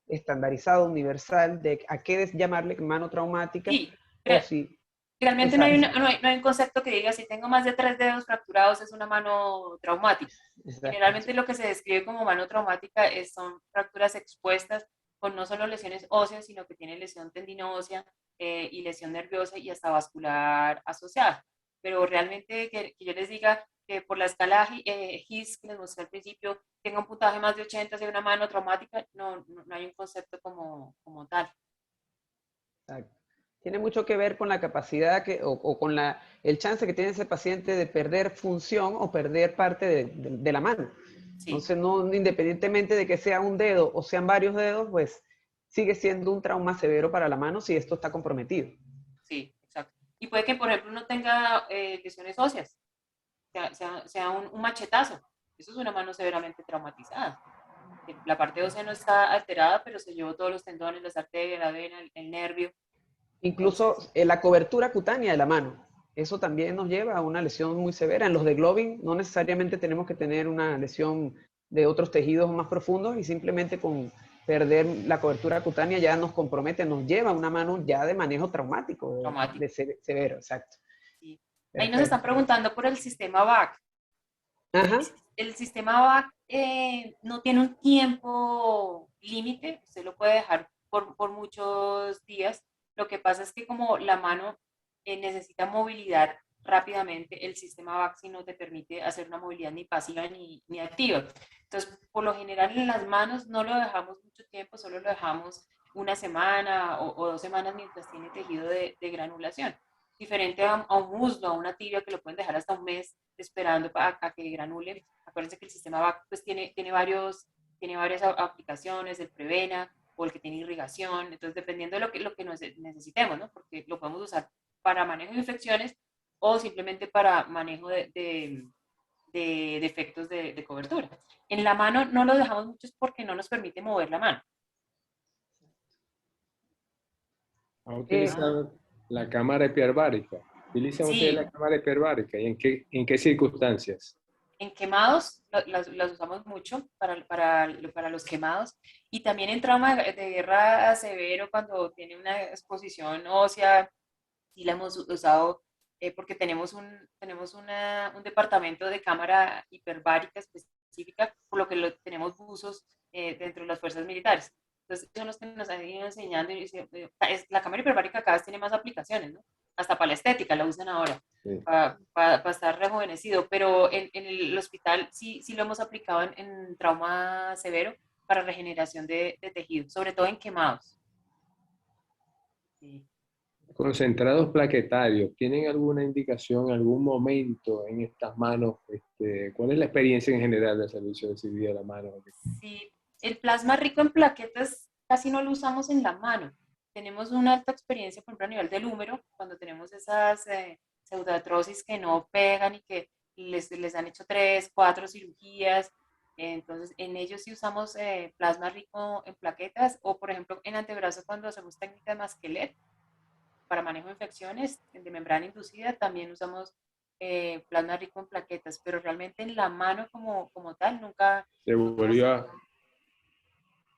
estandarizado, universal, de a qué llamarle mano traumática, Sí, o si... realmente Exacto, no hay un concepto que diga si tengo más de 3 dedos fracturados es una mano traumática. exacto. Generalmente lo que se describe como mano traumática son fracturas expuestas con no solo lesiones óseas, sino que tiene lesión tendinósea y lesión nerviosa y hasta vascular asociada. Pero realmente que yo les diga que por la escala HIS que les mostré al principio, tenga un puntaje más de 80, sea una mano traumática, no hay un concepto como tal. Exacto. Tiene mucho que ver con la capacidad o con el chance que tiene ese paciente de perder función o perder parte de la mano. Sí. Entonces, no, independientemente de que sea un dedo o sean varios dedos, pues sigue siendo un trauma severo para la mano si esto está comprometido. Sí, exacto. Y puede que, por ejemplo, no tenga lesiones óseas, sea un machetazo. Eso es una mano severamente traumatizada. La parte ósea no está alterada, pero se llevó todos los tendones, las arterias, la vena, el nervio. Incluso Entonces, la cobertura cutánea de la mano. Eso también nos lleva a una lesión muy severa. En los de Glovin no necesariamente tenemos que tener una lesión de otros tejidos más profundos y simplemente con perder la cobertura cutánea ya nos compromete, nos lleva a una mano ya de manejo traumático, traumático. severo, exacto. Sí. Ahí nos están Perfecto. preguntando por el sistema VAC. Ajá. El sistema VAC no tiene un tiempo límite, usted lo puede dejar por muchos días. Lo que pasa es que como la mano necesita movilidad rápidamente, el sistema VAC no te permite hacer una movilidad ni pasiva ni activa. Entonces, por lo general en las manos no lo dejamos mucho tiempo, solo lo dejamos una semana o 2 semanas mientras tiene tejido de granulación. Diferente a un muslo, a una tibia que lo pueden dejar hasta un mes esperando a que granule. Acuérdense que el sistema VAC pues, tiene varias aplicaciones, el Prevena o el que tiene irrigación, entonces dependiendo de lo que necesitemos, ¿no? Porque lo podemos usar para manejo de infecciones o simplemente para manejo de defectos de cobertura. En la mano no lo dejamos mucho porque no nos permite mover la mano. ¿Ha utilizado la cámara hiperbárica? ¿Utilizan ustedes Sí, la cámara hiperbárica? ¿Y en qué circunstancias? en quemados las usamos mucho para los quemados y también en trauma de guerra severo cuando tiene una exposición ósea, y la hemos usado porque tenemos un departamento de cámara hiperbárica específica, por lo que tenemos buzos dentro de las fuerzas militares. Entonces, son los que nos han ido enseñando. La cámara hiperbárica cada vez tiene más aplicaciones, ¿no? Hasta para la estética la usan ahora, Sí. para estar rejuvenecido. Pero en el hospital sí lo hemos aplicado en trauma severo para regeneración de tejido, sobre todo en quemados. Sí. Concentrados plaquetarios, ¿tienen alguna indicación, algún momento en estas manos? ¿Cuál es la experiencia en general del servicio de cirugía de la mano? Sí, el plasma rico en plaquetas casi no lo usamos en la mano. Tenemos una alta experiencia, por ejemplo, a nivel del húmero, cuando tenemos esas pseudoartrosis que no pegan y que les han hecho 3, 4 cirugías. Entonces, en ellos sí usamos plasma rico en plaquetas o, por ejemplo, en antebrazo cuando hacemos técnica de Masquelet para manejo de infecciones de membrana inducida, también usamos plasma rico en plaquetas, pero realmente en la mano como tal nunca Se hemos volvió a...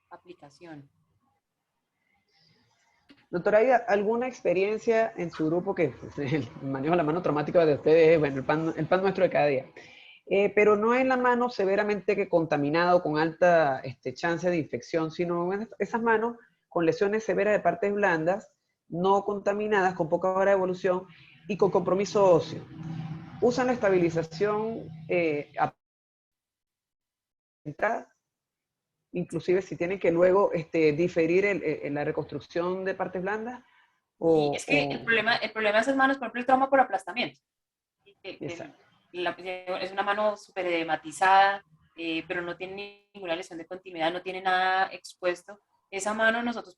aplicación. Doctora Aida, ¿alguna experiencia en su grupo que el manejo de la mano traumática de ustedes es, bueno, el pan nuestro de cada día? Pero no en la mano severamente contaminada o con alta chance de infección, sino en esas manos con lesiones severas de partes blandas, no contaminadas, con poca hora de evolución y con compromiso óseo. Usan la estabilización entrada, inclusive si tienen que luego diferir la reconstrucción de partes blandas. Y es que el problema de esas manos, por ejemplo, el trauma por aplastamiento. Exacto. Es una mano súper edematizada, pero no tiene ninguna lesión de continuidad, no tiene nada expuesto. Esa mano nosotros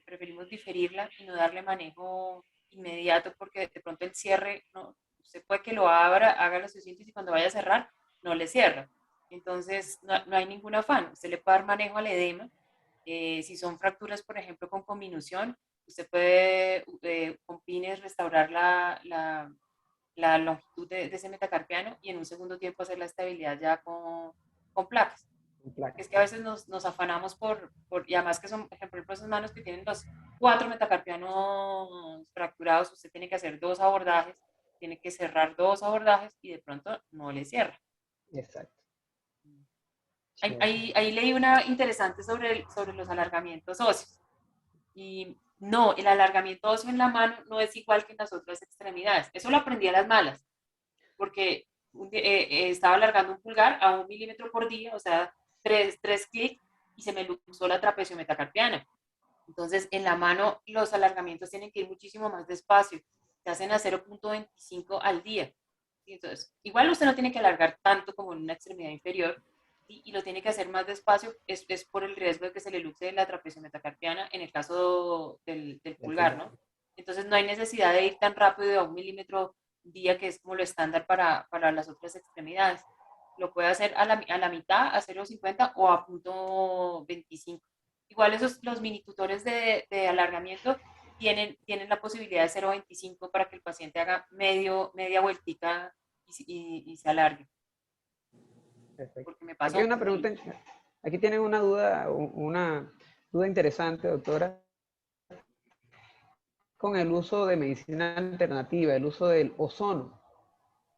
preferimos diferirla y no darle manejo inmediato porque de pronto el cierre, no, usted puede que lo abra, haga los suficientes y cuando vaya a cerrar, no le cierra. Entonces, no hay ningún afán. Usted le puede dar manejo al edema. Si son fracturas, por ejemplo, con cominución, usted puede con pines restaurar la longitud de ese metacarpiano y en un segundo tiempo hacer la estabilidad ya con placas. Es que a veces nos afanamos y además que son, por ejemplo, esas manos que tienen los 4 metacarpianos fracturados, usted tiene que hacer 2 abordajes, tiene que cerrar 2 abordajes y de pronto no le cierra. Exacto. Ahí leí una interesante sobre los alargamientos óseos. Y no, el alargamiento óseo en la mano no es igual que en las otras extremidades. Eso lo aprendí a las malas, porque estaba alargando un pulgar a 1 milímetro por día, o sea, tres clics, y se me luxó la trapecio metacarpiana. Entonces, en la mano los alargamientos tienen que ir muchísimo más despacio. Se hacen a 0.25 al día. Entonces, igual usted no tiene que alargar tanto como en una extremidad inferior y lo tiene que hacer más despacio. Es por el riesgo de que se le luxe la trapecio metacarpiana en el caso del pulgar, ¿no? Entonces, no hay necesidad de ir tan rápido de a 1 milímetro día, que es como lo estándar para las otras extremidades. Lo puede hacer a la mitad, a 0.50 o a 0.25. Igual los mini tutores de alargamiento tienen la posibilidad de 0.25 para que el paciente haga media vueltica y se alargue. Perfecto. Porque me pasó. Aquí hay una pregunta, aquí tienen una duda interesante, doctora, con el uso de medicina alternativa, el uso del ozono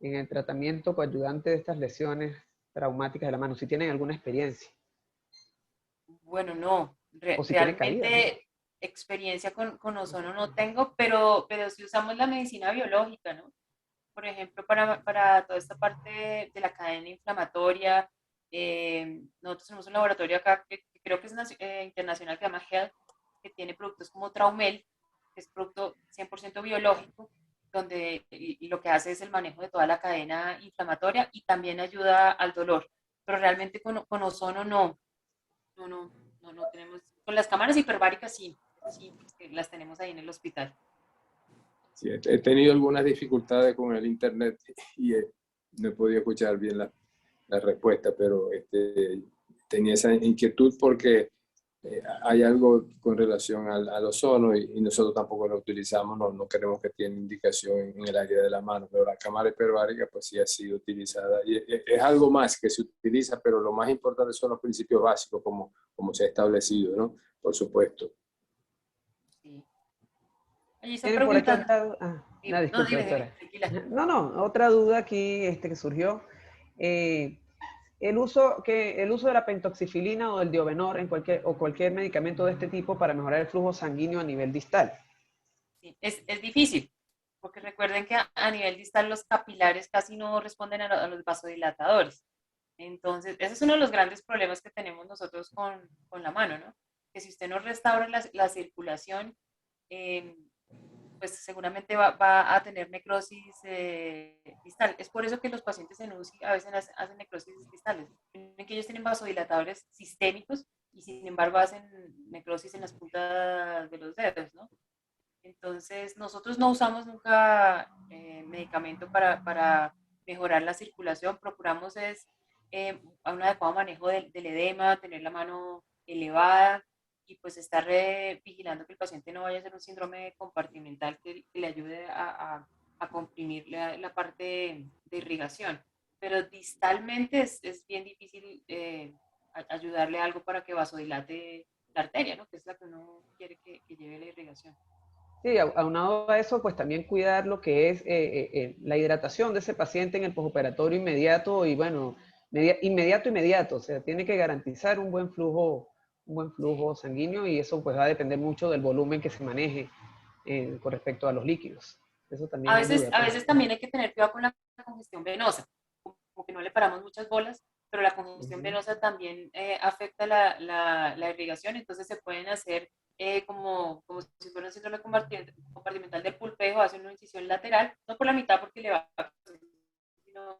en el tratamiento coayudante de estas lesiones traumáticas de la mano, si tienen alguna experiencia. Bueno, no, O si tiene cabida, ¿no? realmente experiencia con ozono no tengo, pero si usamos la medicina biológica, ¿no? Por ejemplo, para toda esta parte de la cadena inflamatoria, nosotros tenemos un laboratorio acá que creo que es internacional, que se llama Health, que tiene productos como Traumel, que es producto 100% biológico, donde y lo que hace es el manejo de toda la cadena inflamatoria y también ayuda al dolor. Pero realmente con ozono no tenemos. Con las cámaras hiperbáricas sí, las tenemos ahí en el hospital. Sí, he tenido algunas dificultades con el internet y no he podido escuchar bien la respuesta, pero tenía esa inquietud porque hay algo con relación al ozono y nosotros tampoco lo utilizamos, no queremos que tenga indicación en el área de la mano, pero la cámara hiperbárica pues sí ha sido utilizada y es algo más que se utiliza, pero lo más importante son los principios básicos como se ha establecido, ¿no? Por supuesto. Sí. Allí están Tienen por aquí preguntando. otra... No, disculpe, dime, doctora. tranquila. No, otra duda aquí que surgió. El uso de la pentoxifilina o del diobenor en cualquier medicamento de este tipo para mejorar el flujo sanguíneo a nivel distal. Sí, es difícil, porque recuerden que a nivel distal los capilares casi no responden a los vasodilatadores. Entonces, ese es uno de los grandes problemas que tenemos nosotros con la mano, ¿no? Que si usted no restaura la circulación, eh, pues seguramente va a tener necrosis distal. Es por eso que los pacientes en UCI a veces hacen necrosis distales. En que ellos tienen vasodilatadores sistémicos y sin embargo hacen necrosis en las puntas de los dedos, ¿no? Entonces, nosotros no usamos nunca medicamento para mejorar la circulación. Procuramos a un adecuado manejo del edema, tener la mano elevada y pues estar vigilando que el paciente no vaya a hacer un síndrome compartimental que le ayude a comprimir la parte de irrigación. Pero distalmente es bien difícil ayudarle algo para que vasodilate la arteria, ¿no? Que es la que uno quiere que lleve la irrigación. Sí, aunado a eso, pues también cuidar lo que es la hidratación de ese paciente en el postoperatorio inmediato y bueno, inmediato, o sea, tiene que garantizar un buen flujo sanguíneo y eso pues va a depender mucho del volumen que se maneje con respecto a los líquidos. Eso también ayuda. A veces también hay que tener cuidado con la congestión venosa, como que no le paramos muchas bolas, pero la congestión venosa también afecta la irrigación, entonces se pueden hacer como si fuera un síndrome compartimental del pulpejo, hace una incisión lateral, no por la mitad porque le va a sino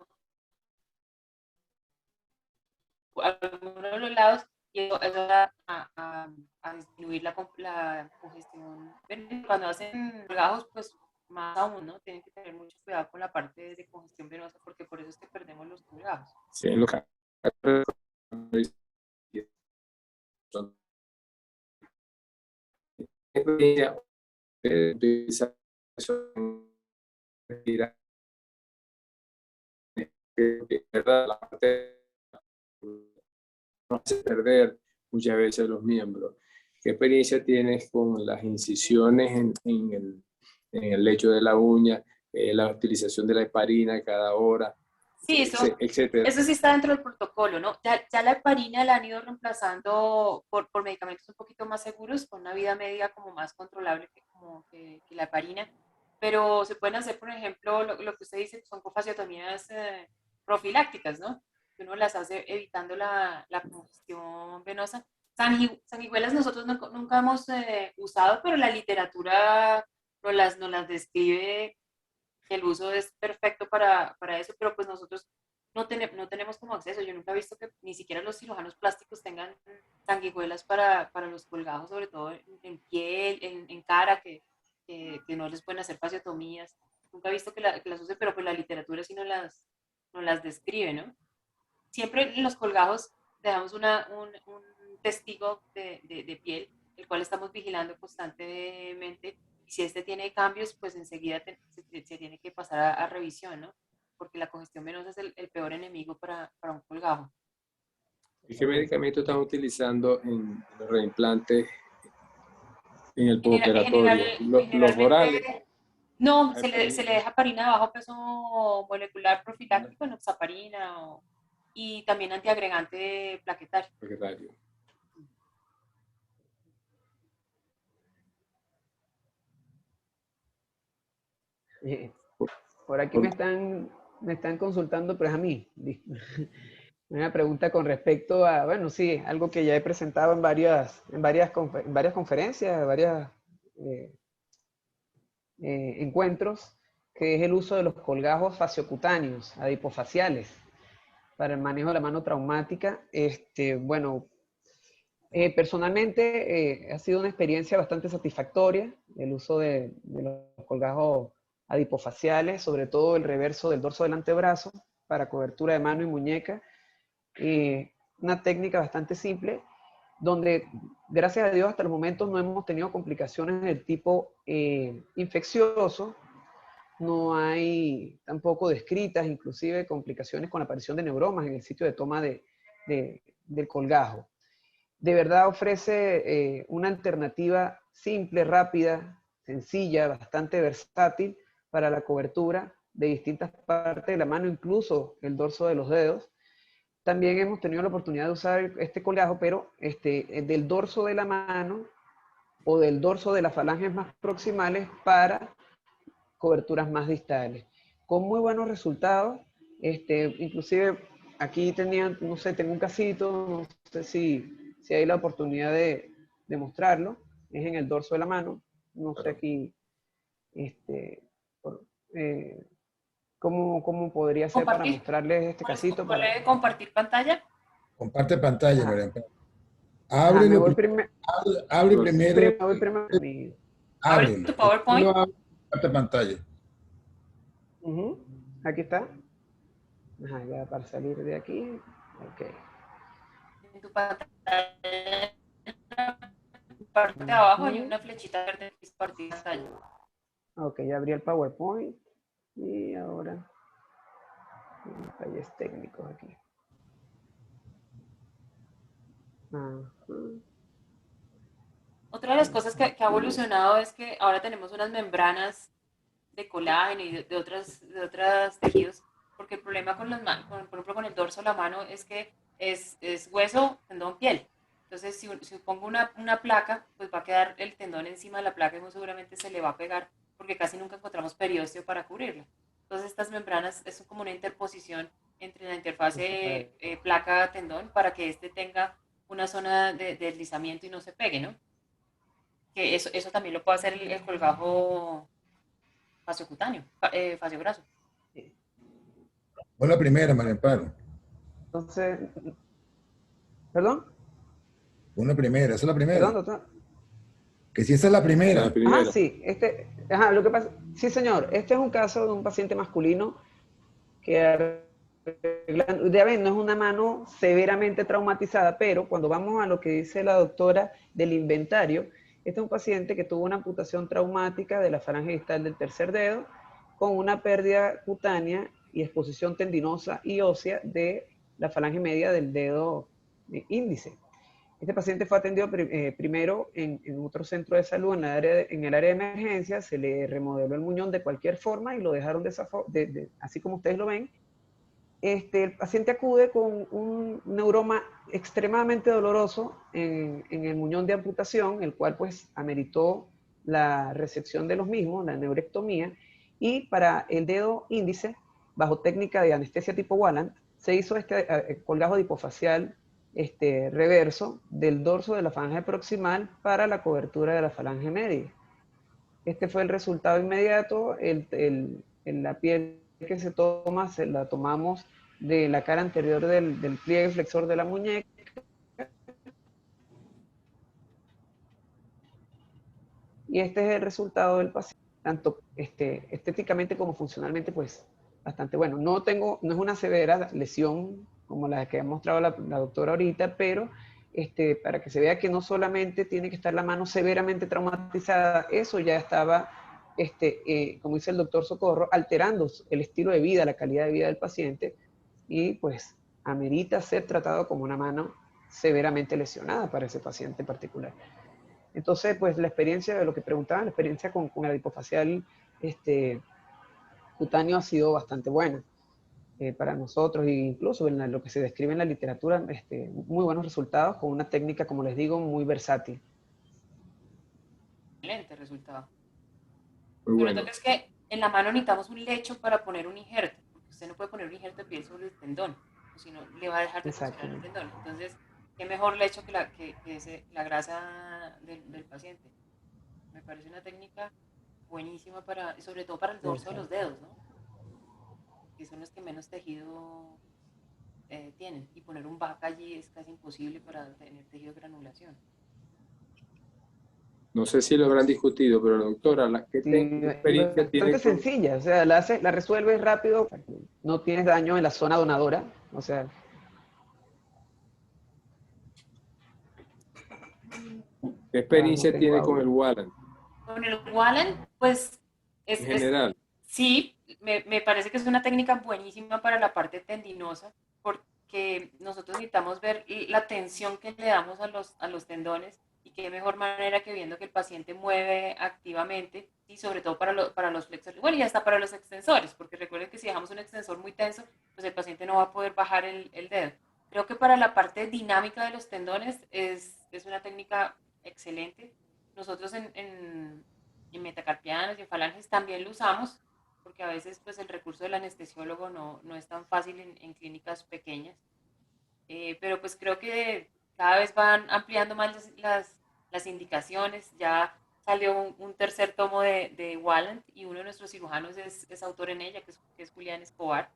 a alguno de los lados, y eso va a disminuir la congestión. Cuando hacen colgajos, pues más aún, ¿no? Tienen que tener mucho cuidado con la parte de congestión venosa, porque por eso es que perdemos los colgajos. Sí, en lo que la parte no hace perder muchas veces los miembros. ¿Qué experiencia tienes con las incisiones en el lecho de la uña, la utilización de la heparina cada hora? Sí, etcétera. eso sí está dentro del protocolo, ¿no? Ya la heparina la han ido reemplazando por medicamentos un poquito más seguros, con una vida media como más controlable que la heparina, pero se pueden hacer, por ejemplo, lo que usted dice, que son cofaciotomías profilácticas, ¿no? Que uno las hace evitando la congestión venosa. Sanguijuelas nosotros nunca hemos usado, pero la literatura nos las describe que el uso es perfecto para eso, pero pues nosotros no tenemos como acceso. Yo nunca he visto que ni siquiera los cirujanos plásticos tengan sanguijuelas para los colgados, sobre todo en piel, en cara, que no les pueden hacer fasciotomías. Nunca he visto que las usen, pero pues la literatura sí no las describe, ¿no? Siempre en los colgados dejamos un testigo de piel, el cual estamos vigilando constantemente. Y si este tiene cambios, pues enseguida se tiene que pasar a revisión, ¿no? Porque la congestión venosa es el peor enemigo para un colgajo. ¿Y qué medicamento están utilizando en los reimplantes en el postoperatorio? Los orales. No, se le deja heparina de bajo peso molecular profiláctico, enoxaparina y también antiagregante plaquetario. Por aquí me están consultando, pero es a mí. Una pregunta con respecto a, bueno, sí, algo que ya he presentado en varias conferencias, varias encuentros, que es el uso de los colgajos fasciocutáneos, adipofaciales, para el manejo de la mano traumática. Bueno, personalmente ha sido una experiencia bastante satisfactoria el uso de los colgajos adipofaciales, sobre todo el reverso del dorso del antebrazo, para cobertura de mano y muñeca. Una técnica bastante simple, donde gracias a Dios hasta los momentos no hemos tenido complicaciones del tipo infeccioso, no hay tampoco descritas inclusive complicaciones con la aparición de neuromas en el sitio de toma del colgajo. De verdad ofrece una alternativa simple, rápida, sencilla, bastante versátil para la cobertura de distintas partes de la mano, incluso el dorso de los dedos. También hemos tenido la oportunidad de usar este colgajo, pero del dorso de la mano o del dorso de las falanges más proximales para coberturas más distales, con muy buenos resultados. Inclusive aquí no sé, tengo un casito, no sé si hay la oportunidad de mostrarlo, es en el dorso de la mano, no sé aquí, ¿cómo podría ser para mostrarles este casito? ¿Puede compartir pantalla? Comparte pantalla, María. Me voy Abre primero. Abre tu PowerPoint. Comparte pantalla. Aquí está. Ajá, ya para salir de aquí. Ok. En tu pantalla, parte de abajo hay una flechita verde que es partir pantalla. Ok, ya abrí el PowerPoint. Y ahora, detalles técnicos aquí. Otra de las cosas que ha evolucionado es que ahora tenemos unas membranas de colágeno y de otros tejidos, porque el problema por ejemplo, con el dorso de la mano es que es hueso, tendón, piel. Entonces, si pongo una placa, pues va a quedar el tendón encima de la placa y muy seguramente se le va a pegar, porque casi nunca encontramos periósteo para cubrirlo. Entonces, estas membranas es como una interposición entre la interfase placa-tendón para que tenga una zona de deslizamiento y no se pegue, ¿no? Que eso también lo puede hacer el colgajo fasciocutáneo, fasciograso. Fue la primera, María Amparo. Entonces, ¿perdón? Fue la primera, esa es la primera. Perdón, doctor. Que si esa es la primera. Ah, sí. Lo que pasa, sí, señor. Este es un caso de un paciente masculino que ya ven, no es una mano severamente traumatizada, pero cuando vamos a lo que dice la doctora del inventario, este es un paciente que tuvo una amputación traumática de la falange distal del tercer dedo con una pérdida cutánea y exposición tendinosa y ósea de la falange media del dedo índice. Este paciente fue atendido primero en otro centro de salud en el área de emergencia, se le remodeló el muñón de cualquier forma y lo dejaron así como ustedes lo ven, el paciente acude con un neuroma extremadamente doloroso en el muñón de amputación, el cual pues ameritó la resección de los mismos, la neurectomía, y para el dedo índice, bajo técnica de anestesia tipo Walland, se hizo colgajo hipofacial reverso del dorso de la falange proximal para la cobertura de la falange media. Este fue el resultado inmediato. La piel que se toma, se la tomamos de la cara anterior del pliegue flexor de la muñeca. Y este es el resultado del paciente, tanto estéticamente como funcionalmente, pues bastante bueno. No es una severa lesión como la que ha mostrado la doctora ahorita, pero para que se vea que no solamente tiene que estar la mano severamente traumatizada, eso ya estaba, como dice el doctor Socorro, alterando el estilo de vida, la calidad de vida del paciente, y pues amerita ser tratado como una mano severamente lesionada para ese paciente en particular. Entonces, pues la experiencia de lo que preguntaban, la experiencia con el hipofacial cutáneo ha sido bastante buena para nosotros, e incluso en lo que se describe en la literatura, muy buenos resultados con una técnica, como les digo, muy versátil. Excelente resultado. Muy Pero bueno. entonces que en la mano necesitamos un lecho para poner un injerto, porque usted no puede poner un injerto de piel sobre el tendón, o si no le va a dejar de funcionar el tendón. Entonces, qué mejor lecho que la grasa del paciente. Me parece una técnica buenísima sobre todo para el dorso de los dedos, ¿no? Que son los que menos tejido tienen. Y poner un vaca allí es casi imposible para tener tejido de granulación. No sé si lo habrán discutido, pero doctora, ¿qué experiencia tiene Bastante sencilla, o sea, la resuelves rápido, no tienes daño en la zona donadora, o sea. ¿Qué experiencia tiene con el Walland? Con el Wallen, pues En general. sí, me parece que es una técnica buenísima para la parte tendinosa, porque nosotros necesitamos ver la tensión que le damos a los tendones, y qué mejor manera que viendo que el paciente mueve activamente, y sobre todo para los flexores, bueno, y hasta para los extensores, porque recuerden que si dejamos un extensor muy tenso, pues el paciente no va a poder bajar el dedo. Creo que para la parte dinámica de los tendones es una técnica excelente. Nosotros en metacarpianos y en falanges también lo usamos, porque a veces pues el recurso del anestesiólogo no es tan fácil en clínicas pequeñas. Pero pues creo que cada vez van ampliando más las indicaciones. Ya salió un tercer tomo de Walland, y uno de nuestros cirujanos es autor en ella, que es Julián Escobar,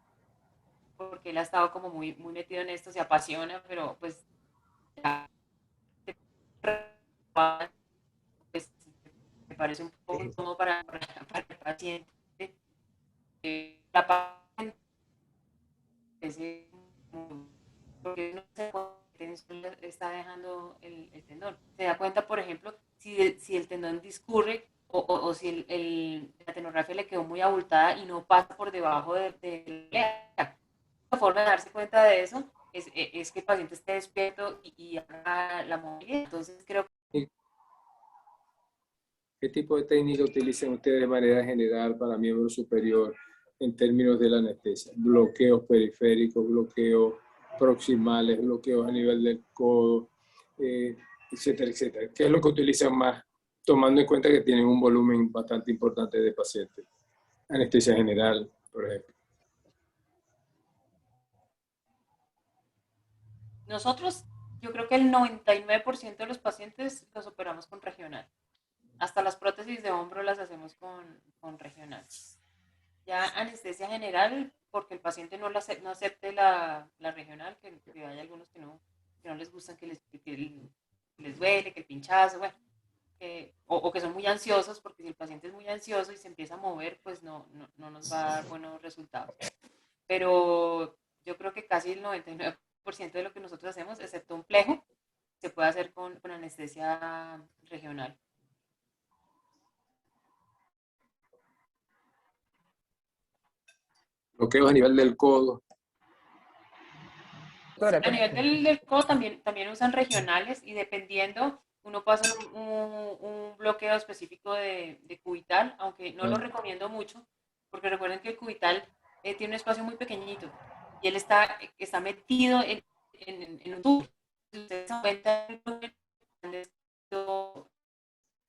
porque él ha estado como muy metido en esto, se apasiona, pero pues ya, pues, me parece un poco incómodo para el paciente. La paciente porque no sé cuánta tensión está dejando el tendón. Se da cuenta, por ejemplo, si el tendón discurre, o si la tenografía le quedó muy abultada y no pasa por debajo de la forma de darse cuenta de eso es que el paciente esté despierto y haga la movilidad. Entonces creo que... ¿Qué tipo de técnica utilizan ustedes de manera general para miembro superior en términos de la anestesia? Bloqueos periféricos, bloqueos proximales, bloqueos a nivel del codo, etcétera, etcétera. ¿Qué es lo que utilizan más, tomando en cuenta que tienen un volumen bastante importante de pacientes? Anestesia general, por ejemplo. Nosotros, yo creo que el 99% de los pacientes los operamos con regional. Hasta las prótesis de hombro las hacemos con regional. Ya anestesia general, porque el paciente no acepte la regional, que hay algunos que no les gustan, que les duele, que el pinchazo, bueno, o que son muy ansiosos, porque si el paciente es muy ansioso y se empieza a mover, pues no nos va a dar buenos resultados. Pero yo creo que casi el 99% de lo que nosotros hacemos, excepto un plejo, se puede hacer con anestesia regional. Bloqueos a nivel del codo. A nivel del codo también usan regionales, y dependiendo, uno puede hacer un bloqueo específico de cubital, aunque no lo recomiendo mucho, porque recuerden que el cubital tiene un espacio muy pequeñito, y él está metido en un tubo. Si ustedes se dan cuenta,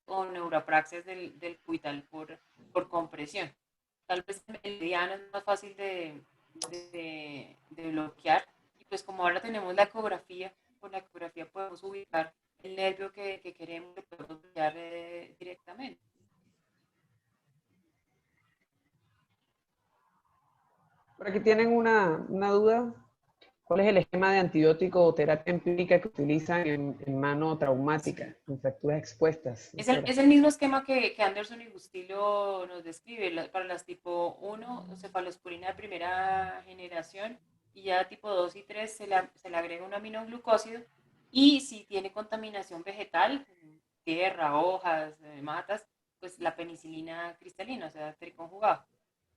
o neuropraxias del cubital por compresión. Tal vez el mediano es más fácil de bloquear. Y pues como ahora tenemos la ecografía, con la ecografía podemos ubicar el nervio que queremos, que podemos bloquear directamente. Por aquí tienen una duda. ¿Cuál es el esquema de antibiótico o terapia empírica que utilizan en mano traumática, en fracturas expuestas? Es el mismo esquema que Anderson y Bustillo nos describe para las tipo 1, cefalosporina de primera generación, y ya tipo 2 y 3 se le agrega un aminoglucósido, y si tiene contaminación vegetal, tierra, hojas, matas, pues la penicilina cristalina, o sea, triconjugado.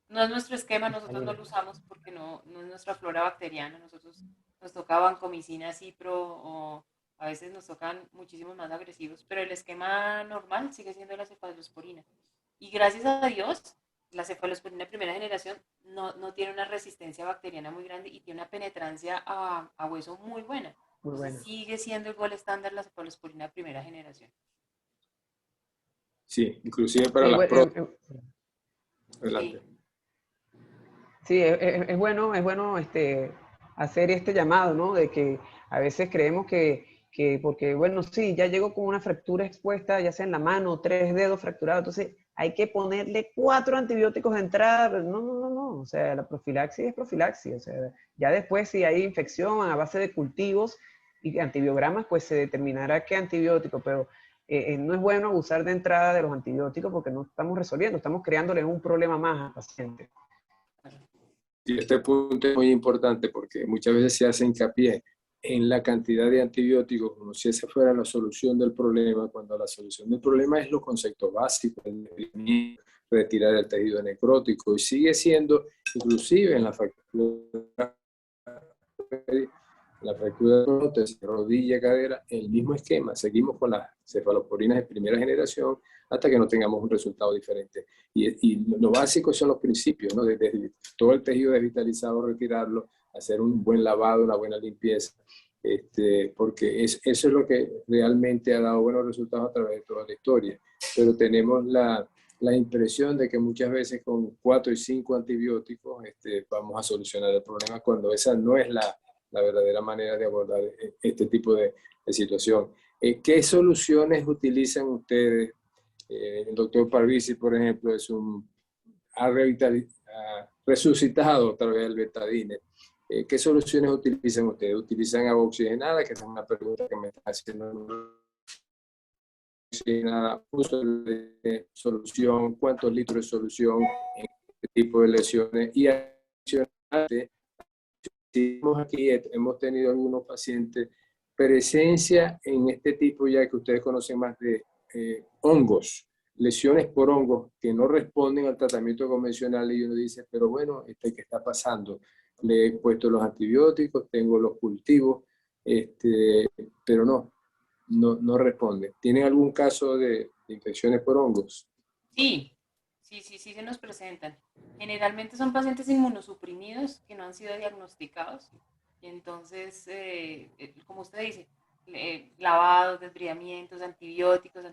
No es nuestro esquema, nosotros no lo usamos porque no es nuestra flora bacteriana. Nosotros nos toca vancomicina, cipro, o a veces nos tocan muchísimos más agresivos, pero el esquema normal sigue siendo la cefalosporina. Y gracias a Dios, la cefalosporina de primera generación no tiene una resistencia bacteriana muy grande y tiene una penetrancia a hueso muy buena. Muy Entonces buena. sigue siendo el gol estándar la cefalosporina de primera generación. Sí, inclusive para las prótesis. Adelante. Sí. Sí, es bueno hacer este llamado, ¿no? De que a veces creemos que porque, bueno, sí, ya llegó con una fractura expuesta, ya sea en la mano, 3 dedos fracturados, entonces hay que ponerle 4 antibióticos de entrada. Pero no, o sea, la profilaxis es profilaxis, o sea, ya después si hay infección a base de cultivos y antibiogramas, pues se determinará qué antibiótico, pero no es bueno abusar de entrada de los antibióticos porque no estamos resolviendo, estamos creándole un problema más al paciente. Y este punto es muy importante porque muchas veces se hace hincapié en la cantidad de antibióticos como si esa fuera la solución del problema, cuando la solución del problema es los conceptos básicos, retirar el tejido necrótico, y sigue siendo, inclusive en la fractura de prótesis, rodilla, cadera, el mismo esquema. Seguimos con las cefalosporinas de primera generación hasta que no tengamos un resultado diferente. Y lo básico son los principios, ¿no? Desde todo el tejido desvitalizado, retirarlo, hacer un buen lavado, una buena limpieza, porque eso es lo que realmente ha dado buenos resultados a través de toda la historia. Pero tenemos la impresión de que muchas veces con 4 y 5 antibióticos vamos a solucionar el problema, cuando esa no es la verdadera manera de abordar este tipo de situación. ¿Qué soluciones utilizan ustedes? El doctor Parvizi, por ejemplo, ha resucitado otra vez el betadine. ¿Qué soluciones utilizan ustedes? ¿Utilizan agua oxigenada? Que es una pregunta que me está haciendo. ¿Uso de solución? ¿Cuántos litros de solución en este tipo de lesiones? Y adicionalmente, aquí hemos tenido algunos pacientes presencia en este tipo, ya que ustedes conocen más de hongos, lesiones por hongos que no responden al tratamiento convencional, y uno dice, pero bueno, ¿qué está pasando? Le he puesto los antibióticos, tengo los cultivos, pero no responde. ¿Tienen algún caso de infecciones por hongos? Sí, sí se nos presentan. Generalmente son pacientes inmunosuprimidos que no han sido diagnosticados. Y entonces, como usted dice, lavados, desbridamientos, antibióticos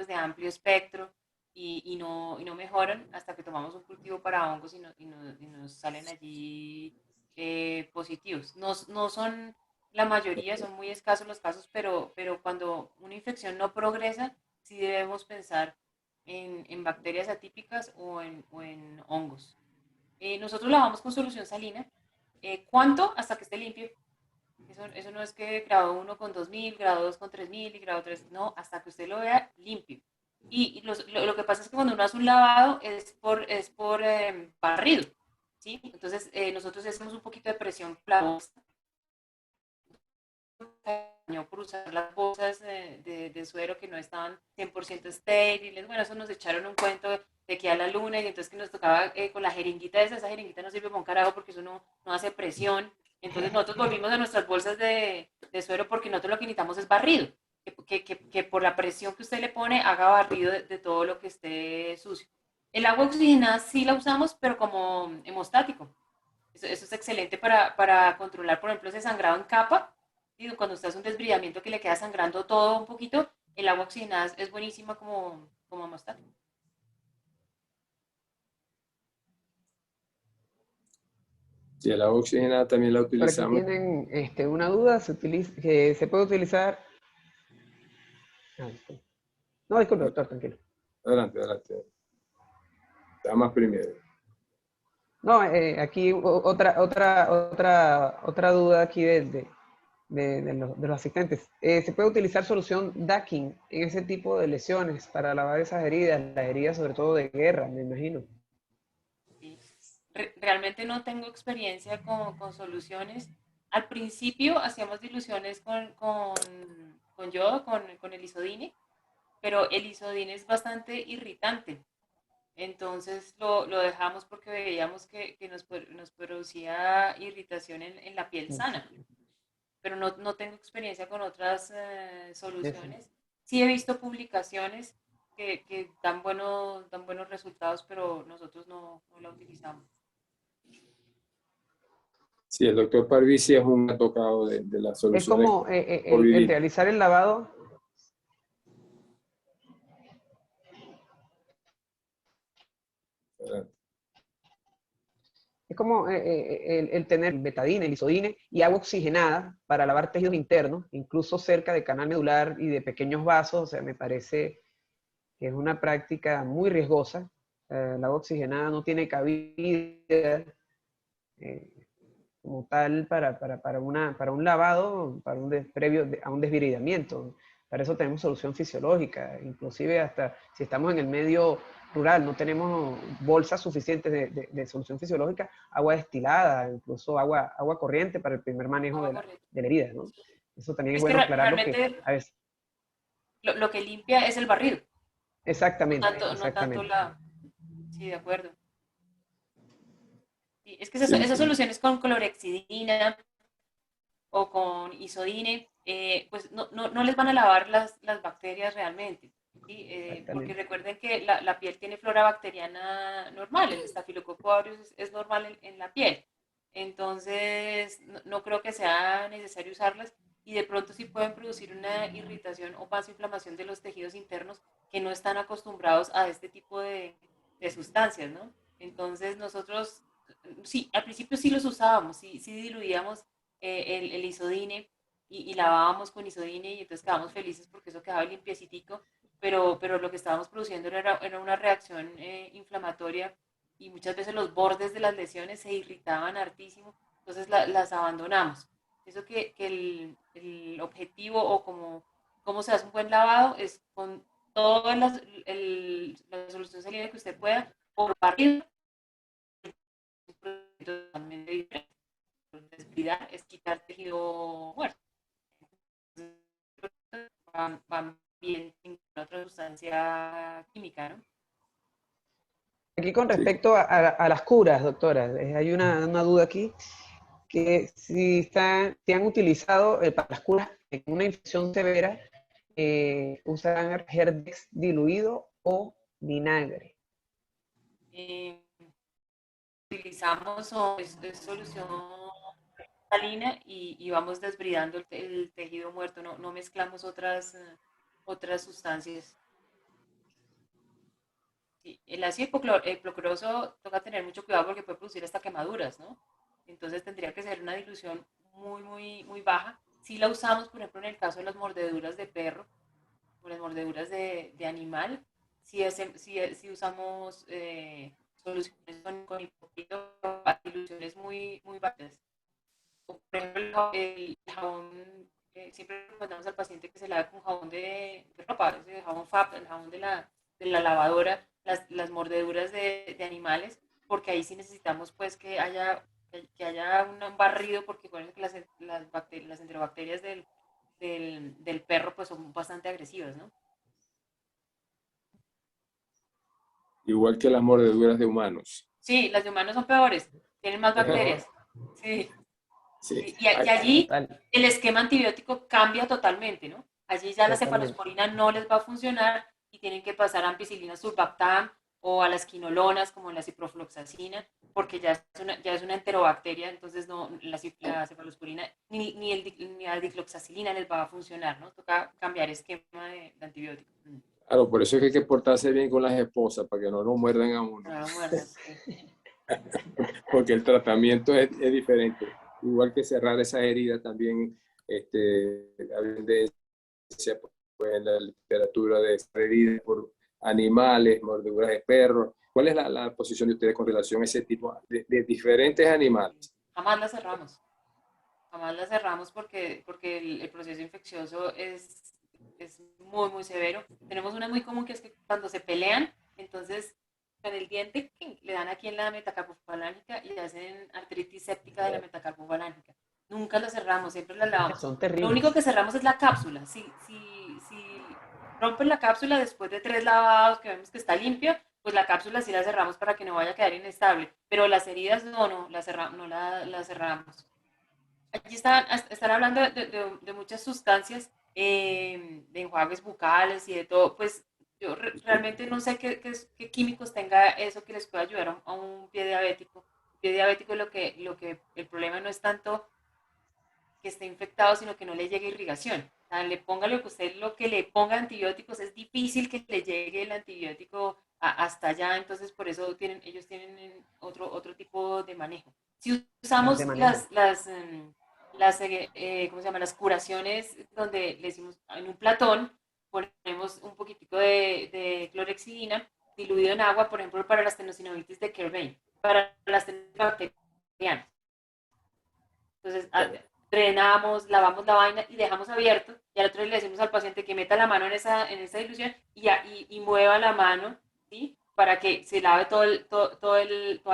de amplio espectro, y no mejoran hasta que tomamos un cultivo para hongos y nos salen allí positivos. No son la mayoría, son muy escasos los casos, pero cuando una infección no progresa, sí debemos pensar en bacterias atípicas o en hongos. Nosotros lavamos con solución salina. ¿Cuánto? Hasta que esté limpio. Eso no es que grado 1 con 2000, grado 2 con 3000 y grado 3. No, hasta que usted lo vea limpio. Y lo que pasa es que cuando uno hace un lavado es por barrido, ¿sí? Entonces, nosotros hacemos un poquito de presión plavosa por usar las bolsas de suero que no estaban 100% estériles. Bueno, eso nos echaron un cuento de que a la luna, y entonces que nos tocaba con la jeringuita esa jeringuita no sirve para un carajo porque eso no hace presión. Entonces nosotros volvimos a nuestras bolsas de suero porque nosotros lo que necesitamos es barrido. Que por la presión que usted le pone haga barrido de todo lo que esté sucio. El agua oxigenada sí la usamos, pero como hemostático. Eso es excelente para controlar, por ejemplo, ese sangrado en capa. ¿Sí? Cuando usted hace un desbridamiento que le queda sangrando todo un poquito, el agua oxigenada es buenísima como hemostato. Sí, el agua oxigenada también la Por aquí utilizamos. tienen una duda, que se puede utilizar... Ah, disculpe. No, disculpe, doctor, tranquilo. Adelante, adelante. Damas primero. No, aquí otra duda aquí de los asistentes. ¿Se puede utilizar solución DAKING en ese tipo de lesiones para lavar esas heridas, las heridas sobre todo de guerra, me imagino? ¿Sí? Realmente no tengo experiencia con soluciones. Al principio hacíamos diluciones con yodo, con el isodine, pero el isodine es bastante irritante. Entonces lo dejamos porque veíamos que nos producía irritación en la piel sana, pero no tengo experiencia con otras Eso. soluciones. Sí he visto publicaciones que dan buenos resultados, pero nosotros no la utilizamos. Sí, el doctor Parvisi es un tocado de las Es soluciones como el COVID. realizar el lavado. Es como el tener betadine, el isodine y agua oxigenada para lavar tejidos internos, incluso cerca del canal medular y de pequeños vasos. O sea, me parece que es una práctica muy riesgosa. El agua oxigenada no tiene cabida eh, como tal para un lavado, previo a un desviridamiento. Para eso tenemos solución fisiológica, inclusive hasta si estamos en el medio rural, no tenemos bolsas suficientes de solución fisiológica, agua destilada, incluso agua corriente para el primer manejo Agua corriente. de la herida, ¿no? Eso también es Es que bueno aclararlo que realmente a veces... lo que limpia es el barrido, Exactamente, no tanto exactamente. la... Sí, de acuerdo. Sí, es que Sí, esas soluciones con clorexidina o con isodine, pues no les van a lavar las bacterias realmente. ¿Sí? Porque Exactamente. recuerden que la piel tiene flora bacteriana normal, el estafilococo aureus es normal en la piel. Entonces, no creo que sea necesario usarlas y de pronto sí pueden producir una irritación o más inflamación de los tejidos internos que no están acostumbrados a este tipo de sustancias, ¿no? Entonces, nosotros, sí, al principio sí los usábamos, sí diluíamos el isodine y lavábamos con isodine y entonces quedábamos felices porque eso quedaba limpiecitico, pero lo que estábamos produciendo era una reacción inflamatoria y muchas veces los bordes de las lesiones se irritaban hartísimo, entonces las abandonamos. Eso que el objetivo o cómo se hace un buen lavado es con toda la solución salina que usted pueda, por barrido, totalmente diferente. Desbridar es quitar tejido muerto. Van bien sin otra sustancia química, ¿no? Aquí con sí. respecto a las curas, doctora, hay una duda aquí, que si han utilizado para las curas en una infección severa, usan Herdex diluido o vinagre. Eh, Utilizamos solución salina y vamos desbridando el tejido muerto, no mezclamos otras sustancias. Sí, el ácido hipocloroso toca tener mucho cuidado porque puede producir hasta quemaduras, ¿no? Entonces tendría que ser una dilución muy baja. Si la usamos, por ejemplo, en el caso de las mordeduras de perro o las mordeduras de animal, si usamos soluciones con hipoclorito, diluciones muy bajas. O, por ejemplo, el jabón, siempre recomendamos al paciente que se lave con jabón de ropa, ese jabón FAP, el jabón de la lavadora, las mordeduras de animales, porque ahí sí necesitamos pues que haya un barrido, porque acuérdense que las enterobacterias del perro pues son bastante agresivas, ¿no? Igual que las mordeduras de humanos. Sí, las de humanos son peores, tienen más bacterias. Sí, Sí. sí. Y allí Total, el esquema antibiótico cambia totalmente, ¿no? Allí ya la totalmente. cefalosporina no les va a funcionar y tienen que pasar a ampicilina sulbactam o a las quinolonas como la ciprofloxacina, porque ya es una enterobacteria, entonces no, la cefalosporina ni la dicloxacilina les va a funcionar, ¿no? Toca cambiar esquema de antibióticos. Claro, por eso es que hay que portarse bien con las esposas, para que no nos muerdan a uno. No, muerdan, sí. Porque el tratamiento es diferente. Igual que cerrar esa herida también, la evidencia pues, en la literatura de heridas por animales, mordeduras de perros. ¿Cuál es la posición de ustedes con relación a ese tipo de diferentes animales? Jamás la cerramos. Jamás la cerramos porque el proceso infeccioso es muy, muy severo. Tenemos una muy común que es que cuando se pelean, entonces con el diente le dan aquí en la metacarpofalángica y hacen artritis séptica de la metacarpofalángica. Nunca la cerramos, siempre la lavamos. Son Lo terribles. único que cerramos es la cápsula. Si rompen la cápsula después de 3 lavados que vemos que está limpia, pues la cápsula sí la cerramos para que no vaya a quedar inestable. Pero las heridas no la cerramos. Aquí están hablando de muchas sustancias, de enjuagues bucales y de todo, pues yo realmente no sé qué químicos tenga eso que les pueda ayudar a un pie diabético. El pie diabético el problema no es tanto que esté infectado, sino que no le llegue irrigación. O sea, lo que le ponga antibióticos, es difícil que le llegue el antibiótico hasta allá, entonces por eso ellos tienen otro tipo de manejo. Si usamos ¿cómo se llama? Las curaciones donde le decimos en un platón, ponemos un poquitico de clorexidina diluido en agua, por ejemplo, para las tenosinovitis de Kerbein, para las bacterianas. Entonces, drenamos, lavamos la vaina y dejamos abierto, y al otro día le decimos al paciente que meta la mano en esa dilución y mueva la mano, ¿sí? Para que se lave toda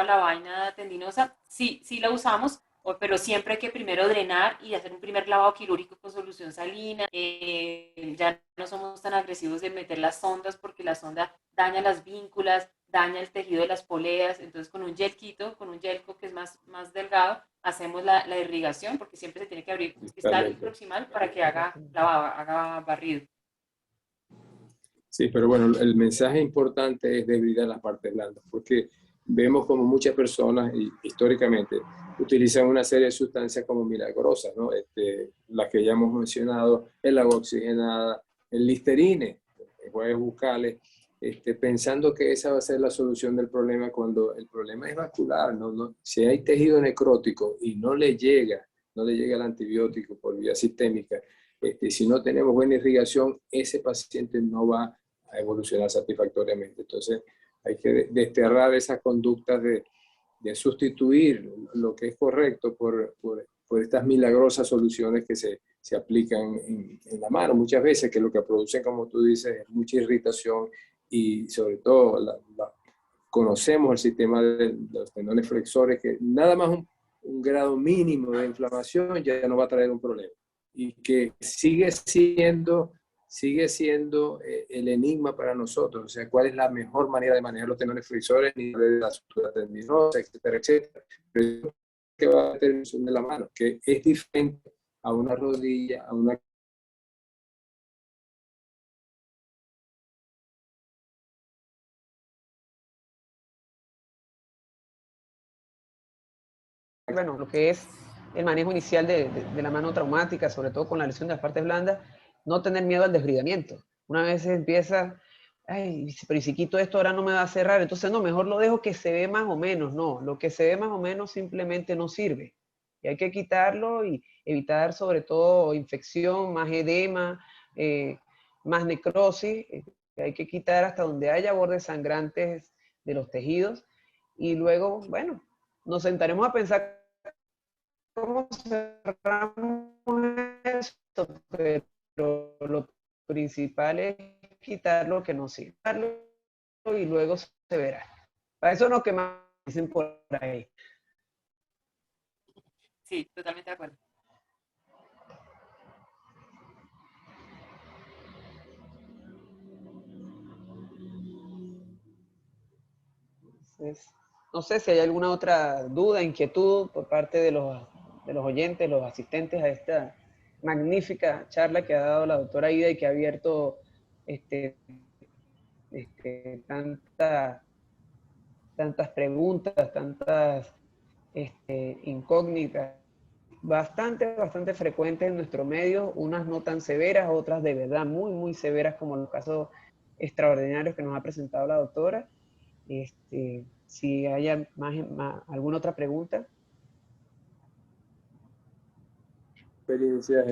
la vaina tendinosa. Sí, sí la usamos, pero siempre hay que primero drenar y hacer un primer lavado quirúrgico con solución salina. Ya no somos tan agresivos de meter las sondas porque la sonda daña las vínculas, daña el tejido de las poleas, entonces con un gelco que es más delgado, hacemos la irrigación, porque siempre se tiene que abrir cristal proximal para que haga barrido. Sí, pero bueno, el mensaje importante es debilidad las partes blandas, porque vemos como muchas personas históricamente utilizan una serie de sustancias como milagrosas, ¿no? Las que ya hemos mencionado, el agua oxigenada, el Listerine, enjuagues bucales, pensando que esa va a ser la solución del problema cuando el problema es vascular, ¿no? Si hay tejido necrótico y no le llega el antibiótico por vía sistémica, si no tenemos buena irrigación, ese paciente no va a evolucionar satisfactoriamente. Entonces, hay que desterrar esas conductas de sustituir lo que es correcto por estas milagrosas soluciones que se aplican en la mano. Muchas veces que lo que producen, como tú dices, es mucha irritación y sobre todo conocemos el sistema de los tendones flexores, que nada más un grado mínimo de inflamación ya no va a traer un problema. Y que sigue siendo el enigma para nosotros, o sea, cuál es la mejor manera de manejar los tendones flexores, ni de la estructura tendinosa, etcétera, etcétera. Pero que va a tener de la mano, que es diferente a una rodilla, a una... Bueno, lo que es el manejo inicial de la mano traumática, sobre todo con la lesión de las partes blandas, no tener miedo al desbridamiento. Una vez se empieza, ay, pero si quito esto ahora no me va a cerrar, entonces no, mejor lo dejo que se ve más o menos. No, lo que se ve más o menos simplemente no sirve. Y hay que quitarlo y evitar sobre todo infección, más edema, más necrosis. Hay que quitar hasta donde haya bordes sangrantes de los tejidos. Y luego, bueno, nos sentaremos a pensar cómo cerramos esto, pero lo principal es quitar lo que no sirve y luego se verá. Para eso no quemamos, dicen por ahí. Sí, totalmente de acuerdo. Entonces, no sé si hay alguna otra duda, inquietud por parte de los oyentes, los asistentes a esta magnífica charla que ha dado la doctora Ida y que ha abierto tanta tantas preguntas, tantas incógnitas, bastante frecuentes en nuestro medio, unas no tan severas, otras de verdad muy, muy severas, como los casos extraordinarios que nos ha presentado la doctora. Si hay alguna otra pregunta. Experiencias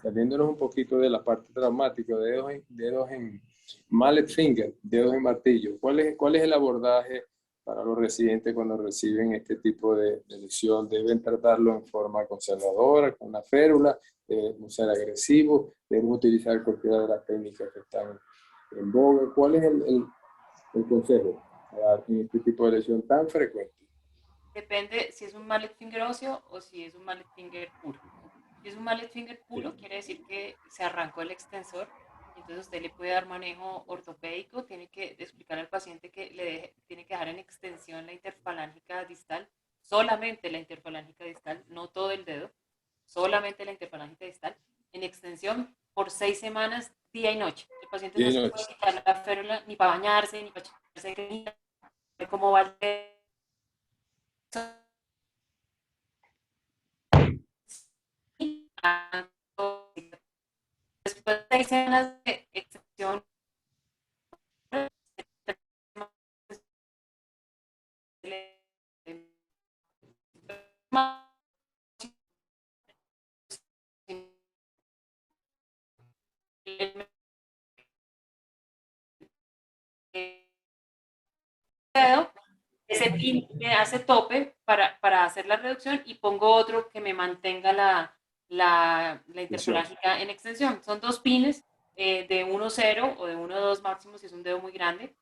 saliéndonos un poquito de la parte traumática, dedos en mallet finger, dedos en martillo. ¿Cuál es el abordaje para los residentes cuando reciben este tipo de lesión? ¿Deben tratarlo en forma conservadora, con una férula? ¿Deben ser agresivos? ¿Deben utilizar cualquiera de las técnicas que están en boga? ¿Cuál es el consejo en este tipo de lesión tan frecuente? Depende si es un mallet finger óseo o si es un mallet finger puro. Si es un mallet finger puro, quiere decir que se arrancó el extensor, entonces usted le puede dar manejo ortopédico, tiene que explicar al paciente que tiene que dejar en extensión la interfalángica distal, solamente la interfalángica distal, no todo el dedo, solamente la interfalángica distal, en extensión por 6 semanas, día y noche. El paciente no se puede quitar la férula ni para bañarse, ni para echarse, ni para ver cómo va el dedo. Después de 6 semanas de extensión, ese pin me hace tope para hacer la reducción y pongo otro que me mantenga la interfalángica en extensión. Son 2 pines de 1,0 o de 1,2 máximo si es un dedo muy grande,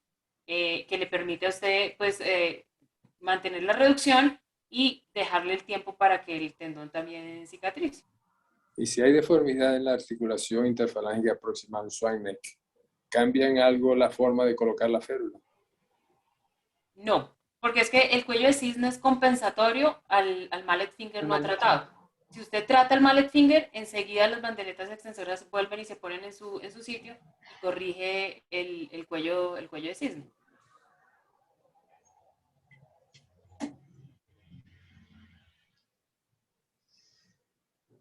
que le permite a usted pues, mantener la reducción y dejarle el tiempo para que el tendón también cicatrice. Y si hay deformidad en la articulación interfalángica proximal, swine neck, ¿cambia en algo la forma de colocar la férula? No, porque es que el cuello de cisne es compensatorio al mallet finger no tratado. Si usted trata el mallet finger, enseguida las bandeletas extensoras vuelven y se ponen en su sitio y corrige el cuello de cisne.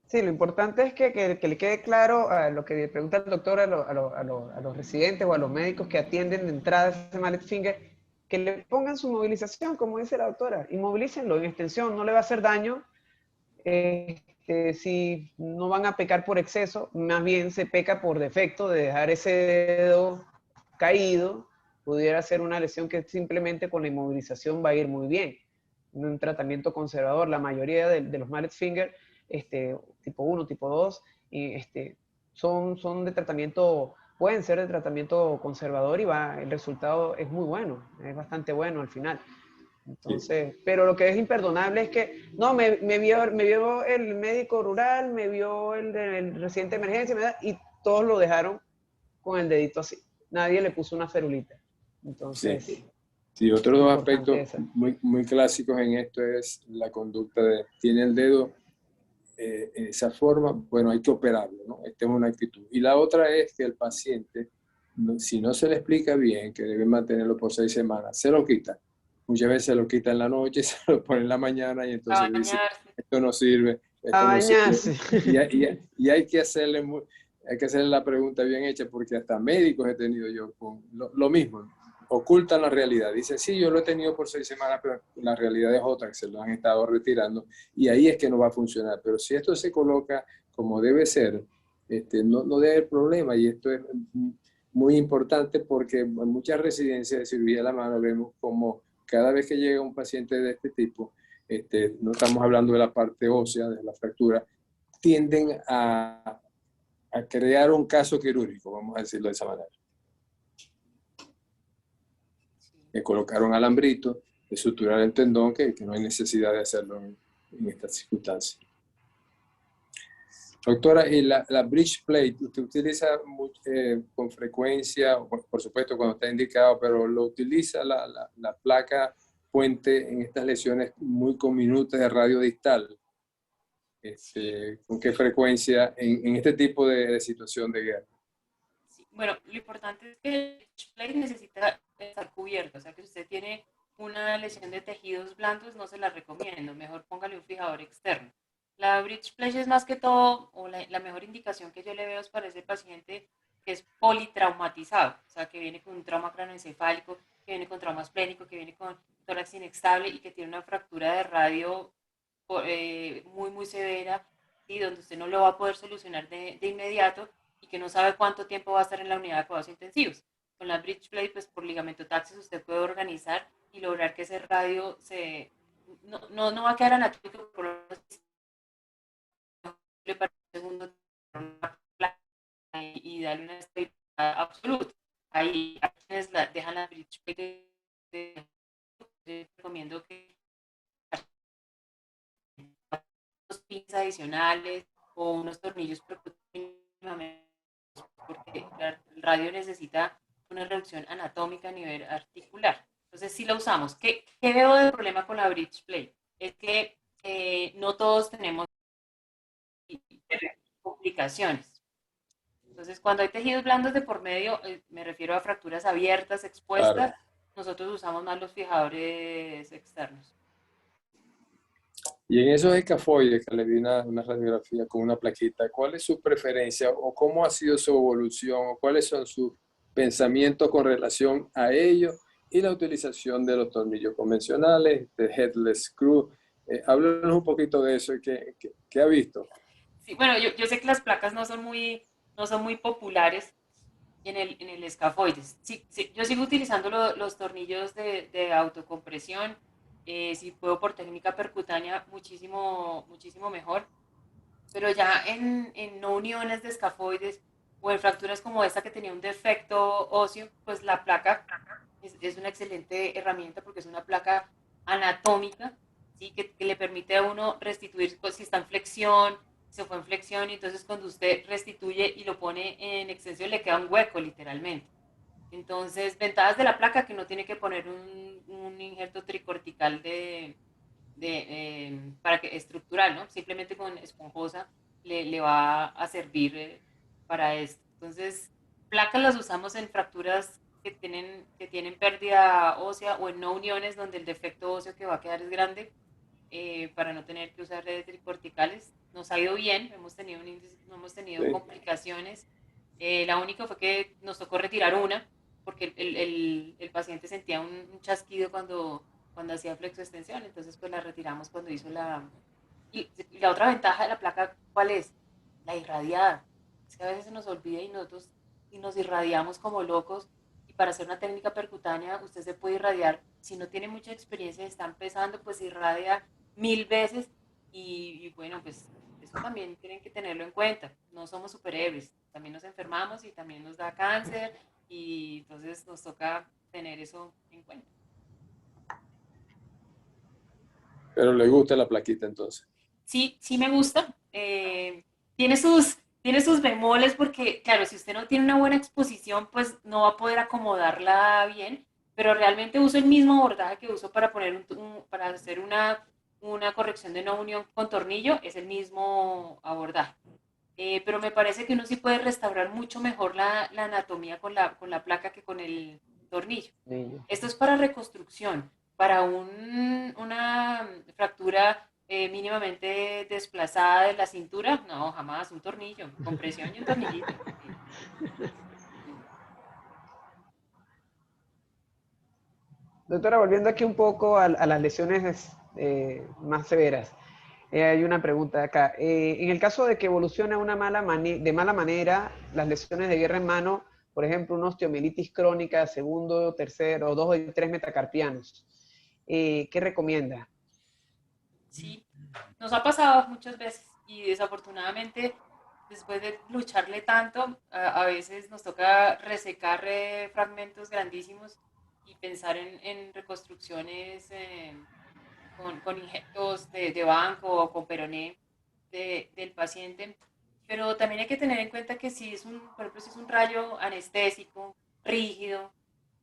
Sí, lo importante es que le quede claro a lo que pregunta el doctor a los residentes o a los médicos que atienden de entrada ese mallet finger, que le pongan su movilización, como dice la doctora, y movilícenlo en extensión, no le va a hacer daño. Si no van a pecar por exceso, más bien se peca por defecto de dejar ese dedo caído, pudiera ser una lesión que simplemente con la inmovilización va a ir muy bien. Un tratamiento conservador, la mayoría de los mallet finger, tipo 1, tipo 2, son de tratamiento, pueden ser de tratamiento conservador y el resultado es muy bueno, es bastante bueno al final. Entonces, sí. Pero lo que es imperdonable es que, no, me vio el médico rural, me vio el residente de emergencia, y todos lo dejaron con el dedito así. Nadie le puso una ferulita. Entonces, sí, otros dos aspectos muy clásicos en esto es la conducta de, tiene el dedo en esa forma, bueno, hay que operarlo, ¿no? Esta es una actitud. Y la otra es que el paciente, si no se le explica bien que debe mantenerlo por 6 semanas, se lo quita. Muchas veces se lo quita en la noche, se lo pone en la mañana y entonces dice, esto no sirve. Esto no sirve. Y hay que hacerle la pregunta bien hecha, porque hasta médicos he tenido yo con lo mismo. Ocultan la realidad. Dicen, sí, yo lo he tenido por 6 semanas, pero la realidad es otra, que se lo han estado retirando. Y ahí es que no va a funcionar. Pero si esto se coloca como debe ser, no debe haber problema. Y esto es muy importante porque en muchas residencias de cirugía de la mano vemos como cada vez que llega un paciente de este tipo, no estamos hablando de la parte ósea, de la fractura, tienden a crear un caso quirúrgico, vamos a decirlo de esa manera. Que colocar un alambrito, de suturar el tendón, que no hay necesidad de hacerlo en estas circunstancias. Doctora, ¿y la bridge plate usted utiliza con frecuencia, por supuesto cuando está indicado, pero lo utiliza la placa puente en estas lesiones muy conminutes de radio distal? ¿Con qué frecuencia en este tipo de situación de guerra? Sí. Bueno, lo importante es que el bridge plate necesita estar cubierto, o sea que si usted tiene una lesión de tejidos blandos, no se la recomiendo. Mejor póngale un fijador externo. La bridge plate es más que todo, o la mejor indicación que yo le veo es para ese paciente que es politraumatizado, o sea, que viene con un trauma craneoencefálico, que viene con trauma esplénico, que viene con tórax inestable y que tiene una fractura de radio muy, muy severa, y donde usted no lo va a poder solucionar de inmediato y que no sabe cuánto tiempo va a estar en la unidad de cuidados intensivos. Con la bridge plate, pues por ligamento-taxis usted puede organizar y lograr que ese radio no va a quedar anatómico, por lo menos para un segundo y darle una estabilidad absoluta. Ahí a quienes dejan la bridge plate, recomiendo que unos pins adicionales o unos tornillos mínimamente, porque el radio necesita una reducción anatómica a nivel articular. Entonces, si la usamos. ¿Qué veo de problema con la bridge plate? Es que no todos tenemos complicaciones. Entonces, cuando hay tejidos blandos de por medio, me refiero a fracturas abiertas, expuestas, claro, nosotros usamos más los fijadores externos. Y en esos escafoides que le vi una radiografía con una plaquita, ¿cuál es su preferencia o cómo ha sido su evolución o cuáles son sus pensamientos con relación a ello y la utilización de los tornillos convencionales, de headless screw? Háblanos un poquito de eso y qué ha visto. Sí, bueno, yo sé que las placas no son muy populares en el escafoides. Sí, yo sigo utilizando los tornillos de autocompresión. Si puedo por técnica percutánea, muchísimo, muchísimo mejor. Pero ya en no uniones de escafoides o en fracturas como esta que tenía un defecto óseo, pues la placa es una excelente herramienta porque es una placa anatómica, ¿sí? Que le permite a uno restituir, pues, si está en flexión, se fue en flexión, y entonces cuando usted restituye y lo pone en extensión le queda un hueco literalmente. Entonces, ventajas de la placa, que no tiene que poner un injerto tricortical para que estructural, ¿no? Simplemente con esponjosa le va a servir para esto. Entonces, placas las usamos en fracturas que tienen pérdida ósea o en no uniones donde el defecto óseo que va a quedar es grande, para no tener que usar redes tricorticales. Nos ha ido bien, no hemos tenido complicaciones. La única fue que nos tocó retirar una porque el paciente sentía un chasquido cuando hacía flexoextensión, entonces pues la retiramos cuando hizo la... Y la otra ventaja de la placa, ¿cuál es? La irradiada. Es que a veces se nos olvida y nos irradiamos como locos, y para hacer una técnica percutánea usted se puede irradiar, si no tiene mucha experiencia y está empezando, pues irradia 1000 veces y bueno, pues eso también tienen que tenerlo en cuenta. No somos superhéroes, también nos enfermamos y también nos da cáncer, y entonces nos toca tener eso en cuenta. Pero le gusta la plaquita entonces. Sí, sí me gusta. Tiene sus bemoles porque, claro, si usted no tiene una buena exposición, pues no va a poder acomodarla bien, pero realmente uso el mismo abordaje que uso para para hacer una corrección de no unión con tornillo, es el mismo abordaje. Pero me parece que uno sí puede restaurar mucho mejor la anatomía con la placa que con el tornillo. Esto es para reconstrucción, para una fractura mínimamente desplazada de la cintura, no, jamás, un tornillo, compresión y un tornillito. Doctora, volviendo aquí un poco a las lesiones más severas, hay una pregunta acá. En el caso de que evolucione de mala manera las lesiones de guerra en mano, por ejemplo, una osteomielitis crónica, segundo, tercero, 2 y 3 metacarpianos, ¿qué recomienda? Sí, nos ha pasado muchas veces y desafortunadamente después de lucharle tanto, a veces nos toca resecar fragmentos grandísimos y pensar en reconstrucciones con injertos de banco o con peroné del paciente. Pero también hay que tener en cuenta que por ejemplo, si es un rayo anestésico, rígido,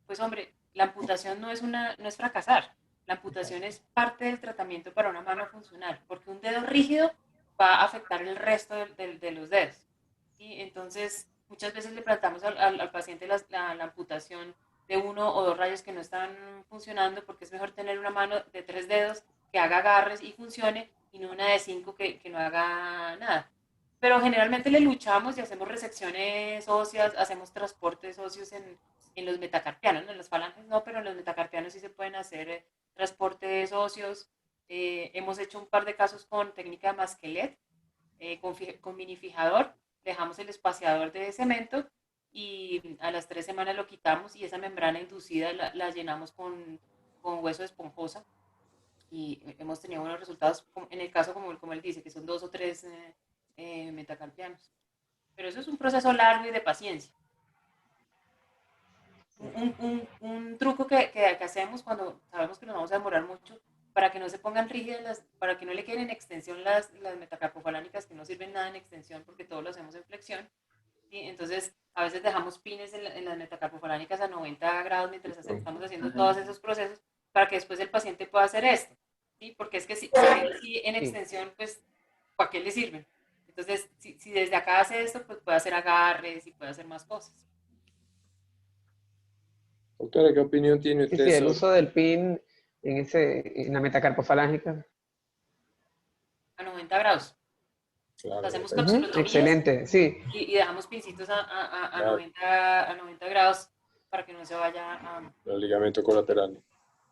pues hombre, la amputación no es fracasar. La amputación es parte del tratamiento para una mano funcional, porque un dedo rígido va a afectar el resto de los dedos. ¿Sí? Entonces, muchas veces le planteamos al paciente la amputación de 1 o 2 rayos que no están funcionando, porque es mejor tener una mano de 3 dedos que haga agarres y funcione, y no una de 5 que no haga nada. Pero generalmente le luchamos y hacemos resecciones óseas, hacemos transportes óseos en los metacarpianos, ¿no? En las falanges no, pero en los metacarpianos sí se pueden hacer transportes óseos. Hemos hecho un par de casos con técnica de Masquelet, con minifijador, dejamos el espaciador de cemento y a las 3 semanas lo quitamos y esa membrana inducida la llenamos con hueso de esponjosa y hemos tenido buenos resultados, en el caso como él dice, que son 2 o 3 metacarpianos. Pero eso es un proceso largo y de paciencia. Un truco que hacemos cuando sabemos que nos vamos a demorar mucho, para que no se pongan rígidas, para que no le queden en extensión las metacarpofalánicas, que no sirven nada en extensión porque todo lo hacemos en flexión. ¿Sí? Entonces, a veces dejamos pines en las metacarpofalánicas a 90 grados mientras estamos haciendo todos esos procesos, para que después el paciente pueda hacer esto. ¿Sí? Porque es que si en extensión, pues, ¿para qué le sirven? Entonces, si desde acá hace esto, pues puede hacer agarres y puede hacer más cosas. Doctora, ¿qué opinión tiene usted Sí, el sobre uso del PIN en la metacarpofalángica. A 90 grados. Claro, Hacemos claro. capsulotomías Excelente, sí. y dejamos pincitos a Claro. 90 grados para que no se vaya a... Los ligamentos colaterales?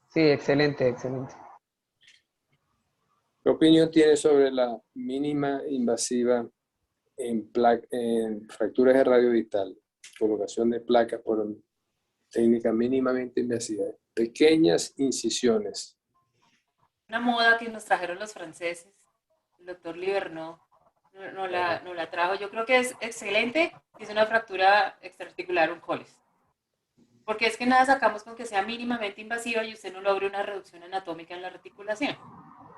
Sí, excelente, excelente. ¿Qué opinión tiene sobre la mínima invasiva en fracturas de radio distal? Colocación de placas por técnica mínimamente invasiva. Pequeñas incisiones. Una moda que nos trajeron los franceses, el doctor Liberno no la trajo. Yo creo que es excelente si es una fractura extraarticular oncoles. Porque es que nada sacamos con que sea mínimamente invasiva y usted no logre una reducción anatómica en la reticulación.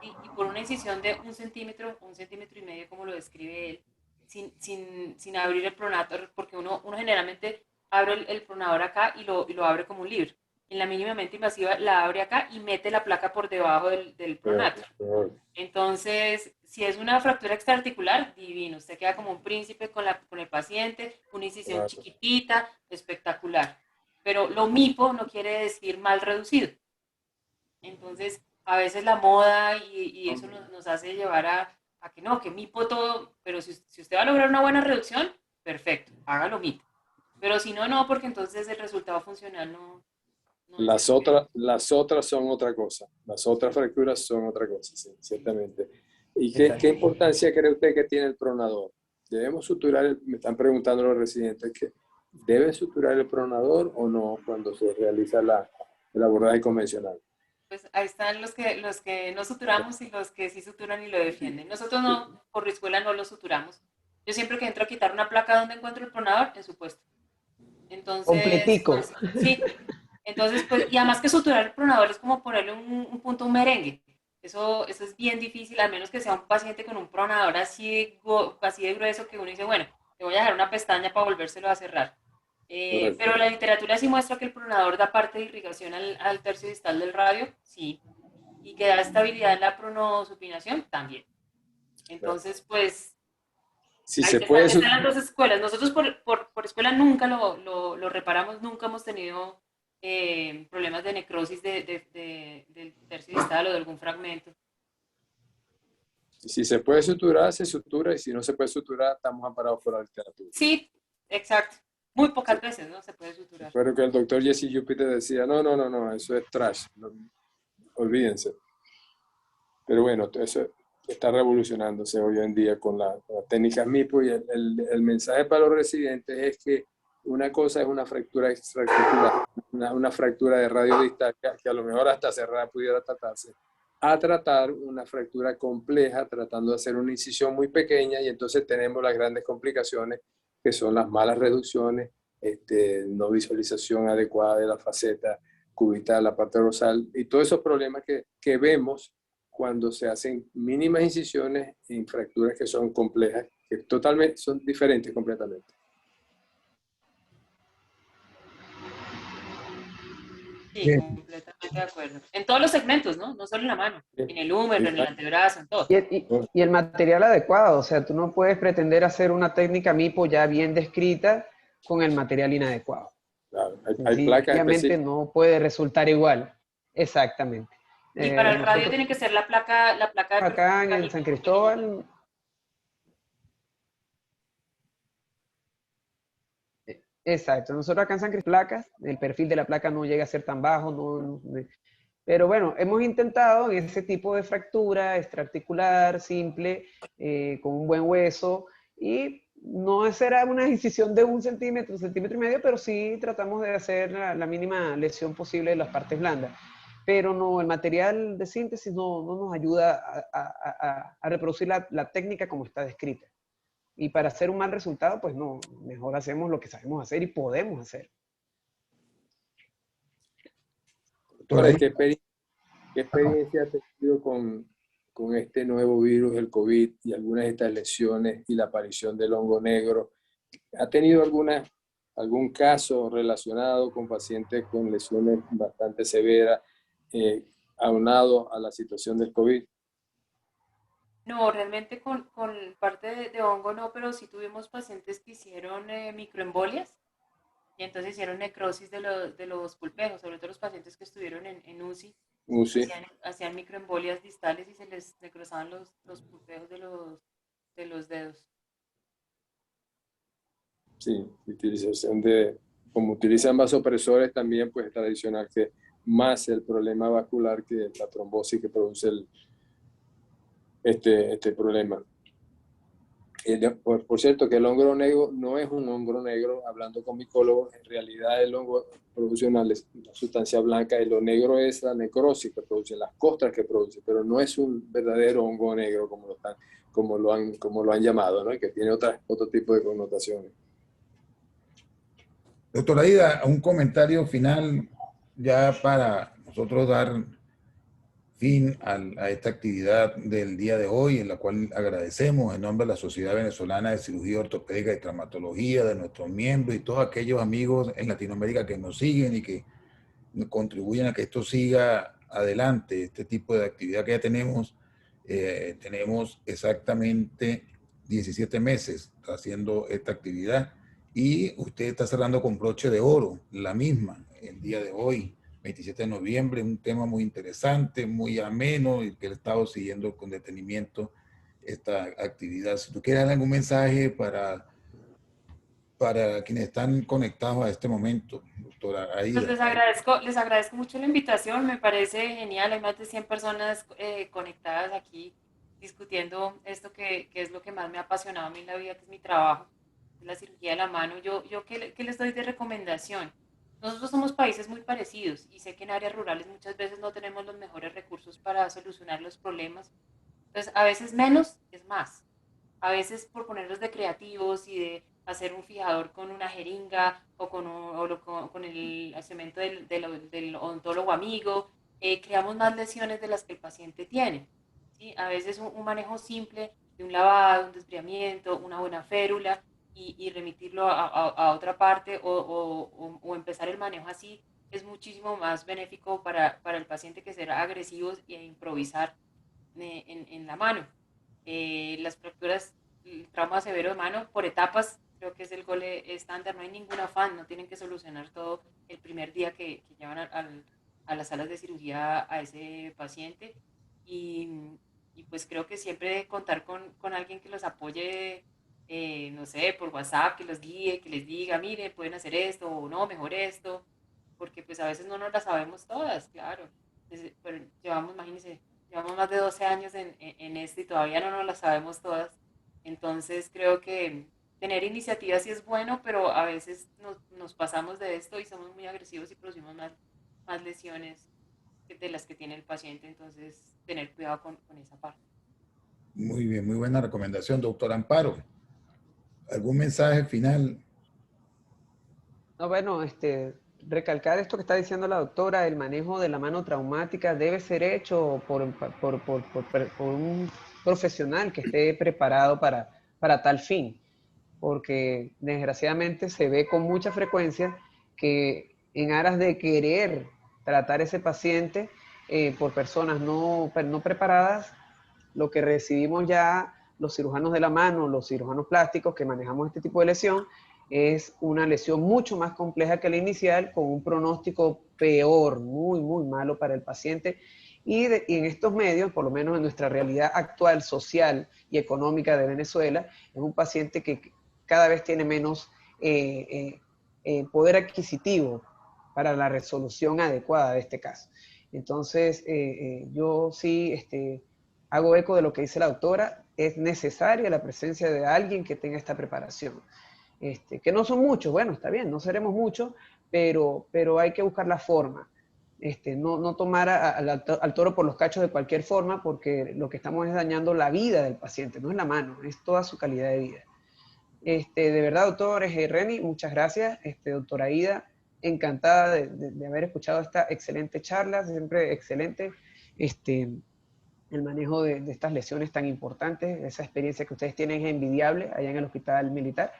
Y por una incisión de 1 centímetro, 1,5 centímetros, como lo describe él, sin abrir el pronator, porque uno generalmente abre el pronador acá y lo abre como un libro. En la mínimamente invasiva la abre acá y mete la placa por debajo del pronator. Entonces, si es una fractura extraarticular, divino. Usted queda como un príncipe con el paciente, una incisión chiquitita, espectacular. Pero lo MIPO no quiere decir mal reducido. Entonces, a veces la moda y eso nos hace llevar a que no, que MIPO todo, pero si usted va a lograr una buena reducción, perfecto, hágalo MIPO. Pero si no, no, porque entonces el resultado funcional no Las otras son otra cosa. Las otras fracturas son otra cosa, sí, ciertamente. ¿Y qué importancia cree usted que tiene el pronador? ¿Debemos suturar, me están preguntando los residentes, que debe suturar el pronador o no cuando se realiza el abordaje convencional? Pues ahí están los que no suturamos y los que sí suturan y lo defienden. Nosotros no, por escuela no lo suturamos. Yo siempre que entro a quitar una placa, ¿dónde encuentro el pronador? En su puesto. Entonces, Completico. pues, sí. Entonces, pues, y además que suturar el pronador es como ponerle un punto a un merengue. Eso es bien difícil, al menos que sea un paciente con un pronador así de grueso que uno dice, bueno, le voy a dejar una pestaña para volvérselo a cerrar. Pero la literatura sí muestra que el pronador da parte de irrigación al tercio distal del radio, sí, y que da estabilidad en la pronosupinación, también. Entonces, pues, Si se puede están las dos escuelas. Nosotros por escuela nunca lo reparamos, nunca hemos tenido problemas de necrosis del tercio distal o de algún fragmento. Si se puede suturar, se sutura, y si no se puede suturar, estamos amparados por la literatura. Sí, exacto. Muy pocas veces, ¿no? Se puede suturar. Recuerdo que el doctor Jesse Jupiter decía, no, eso es trash, no, olvídense. Pero bueno, eso está revolucionándose hoy en día con las técnicas MIPO, y el mensaje para los residentes es que una cosa es una fractura extraarticular, una fractura de radio distal, que a lo mejor hasta cerrada pudiera tratarse, a tratar una fractura compleja tratando de hacer una incisión muy pequeña, y entonces tenemos las grandes complicaciones que son las malas reducciones, no visualización adecuada de la faceta cubital, la parte dorsal, y todos esos problemas que vemos cuando se hacen mínimas incisiones en fracturas que son complejas, que totalmente son diferentes completamente. Sí, completamente de acuerdo. En todos los segmentos, ¿no? No solo en la mano, en el húmero, en el antebrazo, en todo. Y el material adecuado, o sea, tú no puedes pretender hacer una técnica MIPO ya bien descrita con el material inadecuado. Claro, Hay placas Sencillamente específicas. no puede resultar igual. Exactamente. Y para el radio Nosotros tiene que ser la placa de acá en perfil San bajito. Cristóbal, exacto, nosotros acá en San Cristóbal, placas, el perfil de la placa no llega a ser tan bajo, pero bueno, hemos intentado en ese tipo de fractura extraarticular, simple, con un buen hueso, y no será una incisión de 1 centímetro y medio, pero sí tratamos de hacer la mínima lesión posible de las partes blandas. Pero no, el material de síntesis no nos ayuda a reproducir la técnica como está descrita. Y para hacer un mal resultado, pues no, mejor hacemos lo que sabemos hacer y podemos hacer. Doctora, ahí, ¿Qué experiencia has tenido con este nuevo virus, el COVID, y algunas de estas lesiones y la aparición del hongo negro? ¿Ha tenido algún caso relacionado con pacientes con lesiones bastante severas, aunado a la situación del COVID? No, realmente con parte de hongo no, pero sí tuvimos pacientes que hicieron microembolias y entonces hicieron necrosis de los pulpejos, sobre todo los pacientes que estuvieron en UCI, Sí, hacían microembolias distales y se les necrosaban los pulpejos de los dedos. sí, como utilizan vasopresores también, pues es tradicional que más el problema vascular que la trombosis que produce este problema. Por cierto, que el hongo negro no es un hongo negro, hablando con micólogos, en realidad el hongo produce una sustancia blanca y lo negro es la necrosis que produce, las costras que produce, pero no es un verdadero hongo negro como lo han llamado, ¿no? Y que tiene otro tipo de connotaciones. doctora Aida, un comentario final ya para nosotros dar fin a esta actividad del día de hoy, en la cual agradecemos en nombre de la Sociedad Venezolana de Cirugía Ortopédica y Traumatología, de nuestros miembros y todos aquellos amigos en Latinoamérica que nos siguen y que contribuyen a que esto siga adelante, este tipo de actividad que ya tenemos. Tenemos exactamente 17 meses haciendo esta actividad y usted está cerrando con broche de oro, la misma, el día de hoy, 27 de noviembre, un tema muy interesante, muy ameno y que he estado siguiendo con detenimiento esta actividad. Si tú quieres dar algún mensaje para quienes están conectados a este momento, doctora Pues Aida. les agradezco mucho la invitación, me parece genial, hay más de 100 personas conectadas aquí discutiendo esto que es lo que más me ha apasionado a mí en la vida, que es mi trabajo, es la cirugía de la mano. ¿Qué les doy de recomendación? Nosotros somos países muy parecidos y sé que en áreas rurales muchas veces no tenemos los mejores recursos para solucionar los problemas. Entonces, a veces menos es más. A veces por ponerlos de creativos y de hacer un fijador con una jeringa o con el cemento del odontólogo amigo, creamos más lesiones de las que el paciente tiene. ¿Sí? A veces un manejo simple de un lavado, un desbriamiento, una buena férula y remitirlo a otra parte o empezar el manejo así es muchísimo más benéfico para el paciente que ser agresivos e improvisar en la mano. Las fracturas, el trauma severo de mano por etapas, creo que es el gol estándar, no hay ningún afán, no tienen que solucionar todo el primer día que llevan a las salas de cirugía a ese paciente y pues creo que siempre contar con alguien que los apoye, no sé, por WhatsApp, que los guíe, que les diga, mire, pueden hacer esto o no, mejor esto, porque pues a veces no nos las sabemos todas, claro. Pero llevamos, imagínense, llevamos más de 12 años en esto y todavía no nos las sabemos todas. Entonces creo que tener iniciativa sí es bueno, pero a veces nos pasamos de esto y somos muy agresivos y producimos más lesiones de las que tiene el paciente. Entonces tener cuidado con esa parte. Muy bien, muy buena recomendación, doctor Amparo. ¿Algún mensaje final? No, bueno, recalcar esto que está diciendo la doctora, el manejo de la mano traumática debe ser hecho por un profesional que esté preparado para tal fin, porque desgraciadamente se ve con mucha frecuencia que en aras de querer tratar ese paciente por personas no preparadas, lo que recibimos ya los cirujanos de la mano, los cirujanos plásticos que manejamos este tipo de lesión, es una lesión mucho más compleja que la inicial, con un pronóstico peor, muy, muy malo para el paciente. Y en estos medios, por lo menos en nuestra realidad actual, social y económica de Venezuela, es un paciente que cada vez tiene menos poder adquisitivo para la resolución adecuada de este caso. Entonces, yo sí hago eco de lo que dice la doctora. Es necesaria la presencia de alguien que tenga esta preparación. Que no son muchos, bueno, está bien, no seremos muchos, pero hay que buscar la forma. No tomar al toro por los cachos de cualquier forma, porque lo que estamos es dañando la vida del paciente, no es la mano, es toda su calidad de vida. De verdad, doctor Reni, muchas gracias. Doctora Aida, encantada de haber escuchado esta excelente charla, siempre excelente. El manejo de estas lesiones tan importantes, esa experiencia que ustedes tienen es envidiable allá en el Hospital Militar.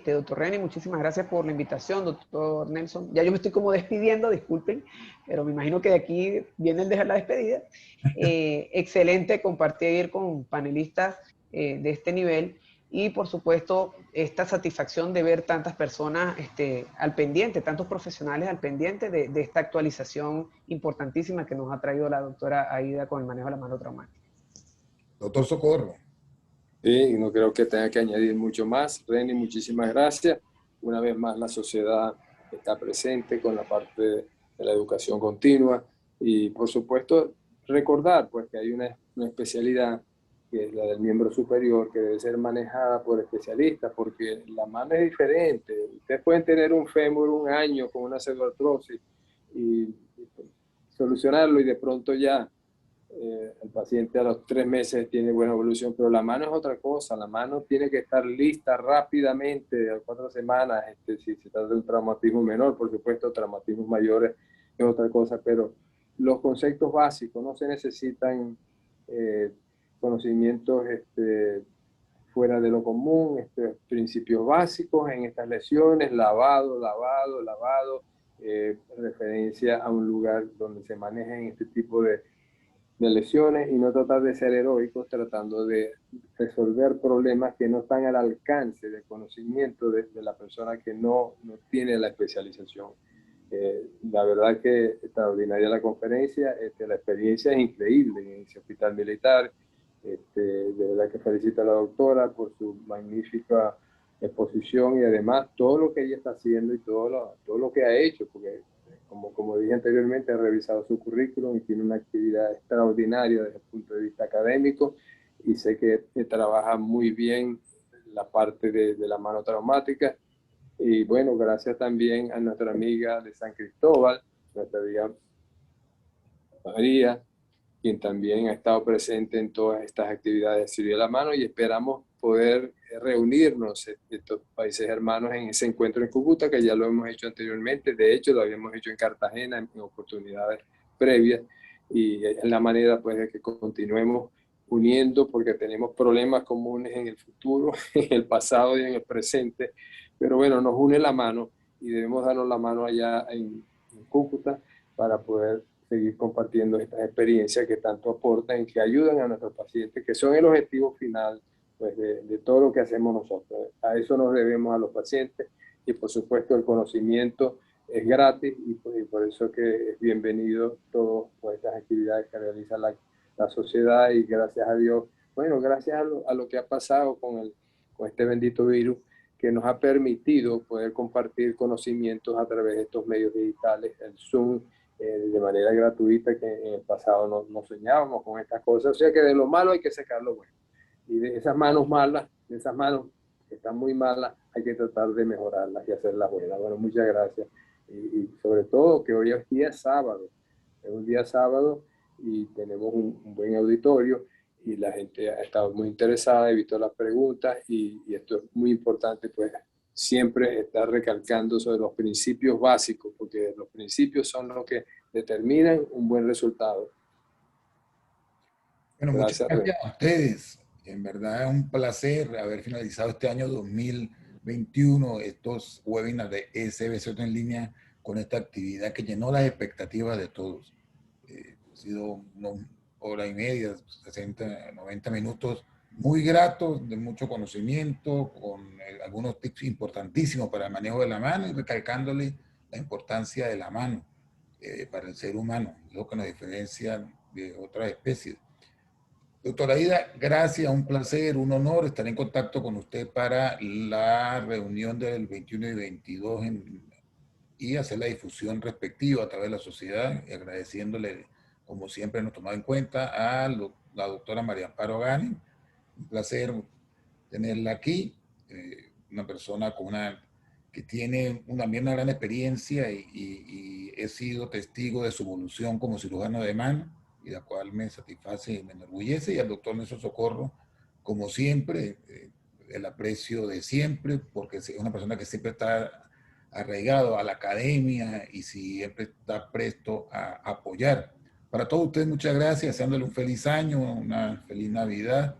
Doctor Reni, muchísimas gracias por la invitación, doctor Nelson. Ya yo me estoy como despidiendo, disculpen, pero me imagino que de aquí viene el dejar la despedida. Excelente compartir con panelistas de este nivel y, por supuesto, esta satisfacción de ver tantas personas al pendiente, tantos profesionales al pendiente de esta actualización importantísima que nos ha traído la doctora Aida con el manejo de la mano traumática. Doctor Socorro. Sí, no creo que tenga que añadir mucho más. Reni, muchísimas gracias. Una vez más, la sociedad está presente con la parte de la educación continua y, por supuesto, recordar pues, que hay una especialidad que es la del miembro superior, que debe ser manejada por especialistas, porque la mano es diferente. Ustedes pueden tener un fémur un año con una pseudoartrosis y solucionarlo y de pronto ya el paciente a los 3 meses tiene buena evolución, pero la mano es otra cosa. La mano tiene que estar lista rápidamente, a 4 semanas, si se trata de un traumatismo menor, por supuesto, traumatismos mayores es otra cosa, pero los conceptos básicos, no se necesitan conocimientos fuera de lo común, principios básicos en estas lesiones, lavado, referencia a un lugar donde se manejen este tipo de lesiones y no tratar de ser heroicos tratando de resolver problemas que no están al alcance del conocimiento de la persona que no tiene la especialización. La verdad que extraordinaria la conferencia, la experiencia es increíble en ese hospital militar. De verdad que felicito a la doctora por su magnífica exposición y además todo lo que ella está haciendo y todo lo que ha hecho, porque como dije anteriormente, ha revisado su currículum y tiene una actividad extraordinaria desde el punto de vista académico y sé que trabaja muy bien la parte de la mano traumática. Y bueno, gracias también a nuestra amiga de San Cristóbal, nuestra amiga María, quien también ha estado presente en todas estas actividades de cirugía de la mano y esperamos poder reunirnos estos países hermanos en ese encuentro en Cúcuta, que ya lo hemos hecho anteriormente. De hecho, lo habíamos hecho en Cartagena en oportunidades previas y es la manera pues de que continuemos uniendo porque tenemos problemas comunes en el futuro, en el pasado y en el presente, pero bueno, nos une la mano y debemos darnos la mano allá en Cúcuta para poder seguir compartiendo estas experiencias que tanto aportan y que ayudan a nuestros pacientes, que son el objetivo final pues, de todo lo que hacemos nosotros. A eso nos debemos a los pacientes y por supuesto el conocimiento es gratis y por eso que es bienvenido todas pues, estas actividades que realiza la sociedad y gracias a Dios, bueno, gracias a lo que ha pasado con este bendito virus que nos ha permitido poder compartir conocimientos a través de estos medios digitales, el Zoom, de manera gratuita, que en el pasado no soñábamos con estas cosas. O sea que de lo malo hay que sacar lo bueno. Y de esas manos malas, de esas manos que están muy malas, hay que tratar de mejorarlas y hacerlas buenas. Bueno, muchas gracias. Y sobre todo que hoy es día sábado. Es un día sábado y tenemos un buen auditorio y la gente ha estado muy interesada, he visto las preguntas y esto es muy importante, pues siempre estar recalcando sobre los principios básicos, porque los principios son los que determinan un buen resultado. Bueno, muchas gracias a ustedes. En verdad es un placer haber finalizado este año 2021, estos webinars de SBC en línea con esta actividad que llenó las expectativas de todos. Ha sido una hora y media, 60, 90 minutos muy grato, de mucho conocimiento, con algunos tips importantísimos para el manejo de la mano y recalcándole la importancia de la mano para el ser humano, lo que nos diferencia de otras especies. Doctora Aida, gracias, un placer, un honor estar en contacto con usted para la reunión del 21 y 22 y hacer la difusión respectiva a través de la sociedad, agradeciéndole, como siempre nos tomado en cuenta, a la doctora María Amparo Gani. Un placer tenerla aquí, una persona que tiene también una gran experiencia y he sido testigo de su evolución como cirujano de mano, y la cual me satisface y me enorgullece, y al doctor Nelson Socorro, como siempre, el aprecio de siempre, porque es una persona que siempre está arraigado a la academia y siempre está presto a apoyar. Para todos ustedes, muchas gracias, deseándole un feliz año, una feliz Navidad,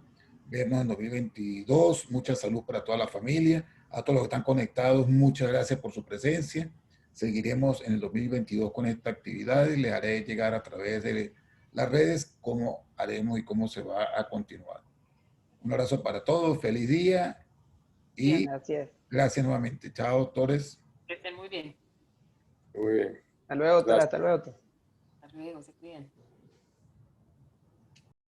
vernos en 2022, mucha salud para toda la familia, a todos los que están conectados, muchas gracias por su presencia. Seguiremos en el 2022 con esta actividad y les haré llegar a través de las redes cómo haremos y cómo se va a continuar. Un abrazo para todos, feliz día y Bien, así es. gracias nuevamente. Chao, doctores. Que estén muy bien. Muy bien. Hasta luego, doctora, Gracias. hasta luego. Hasta luego, se cuidan.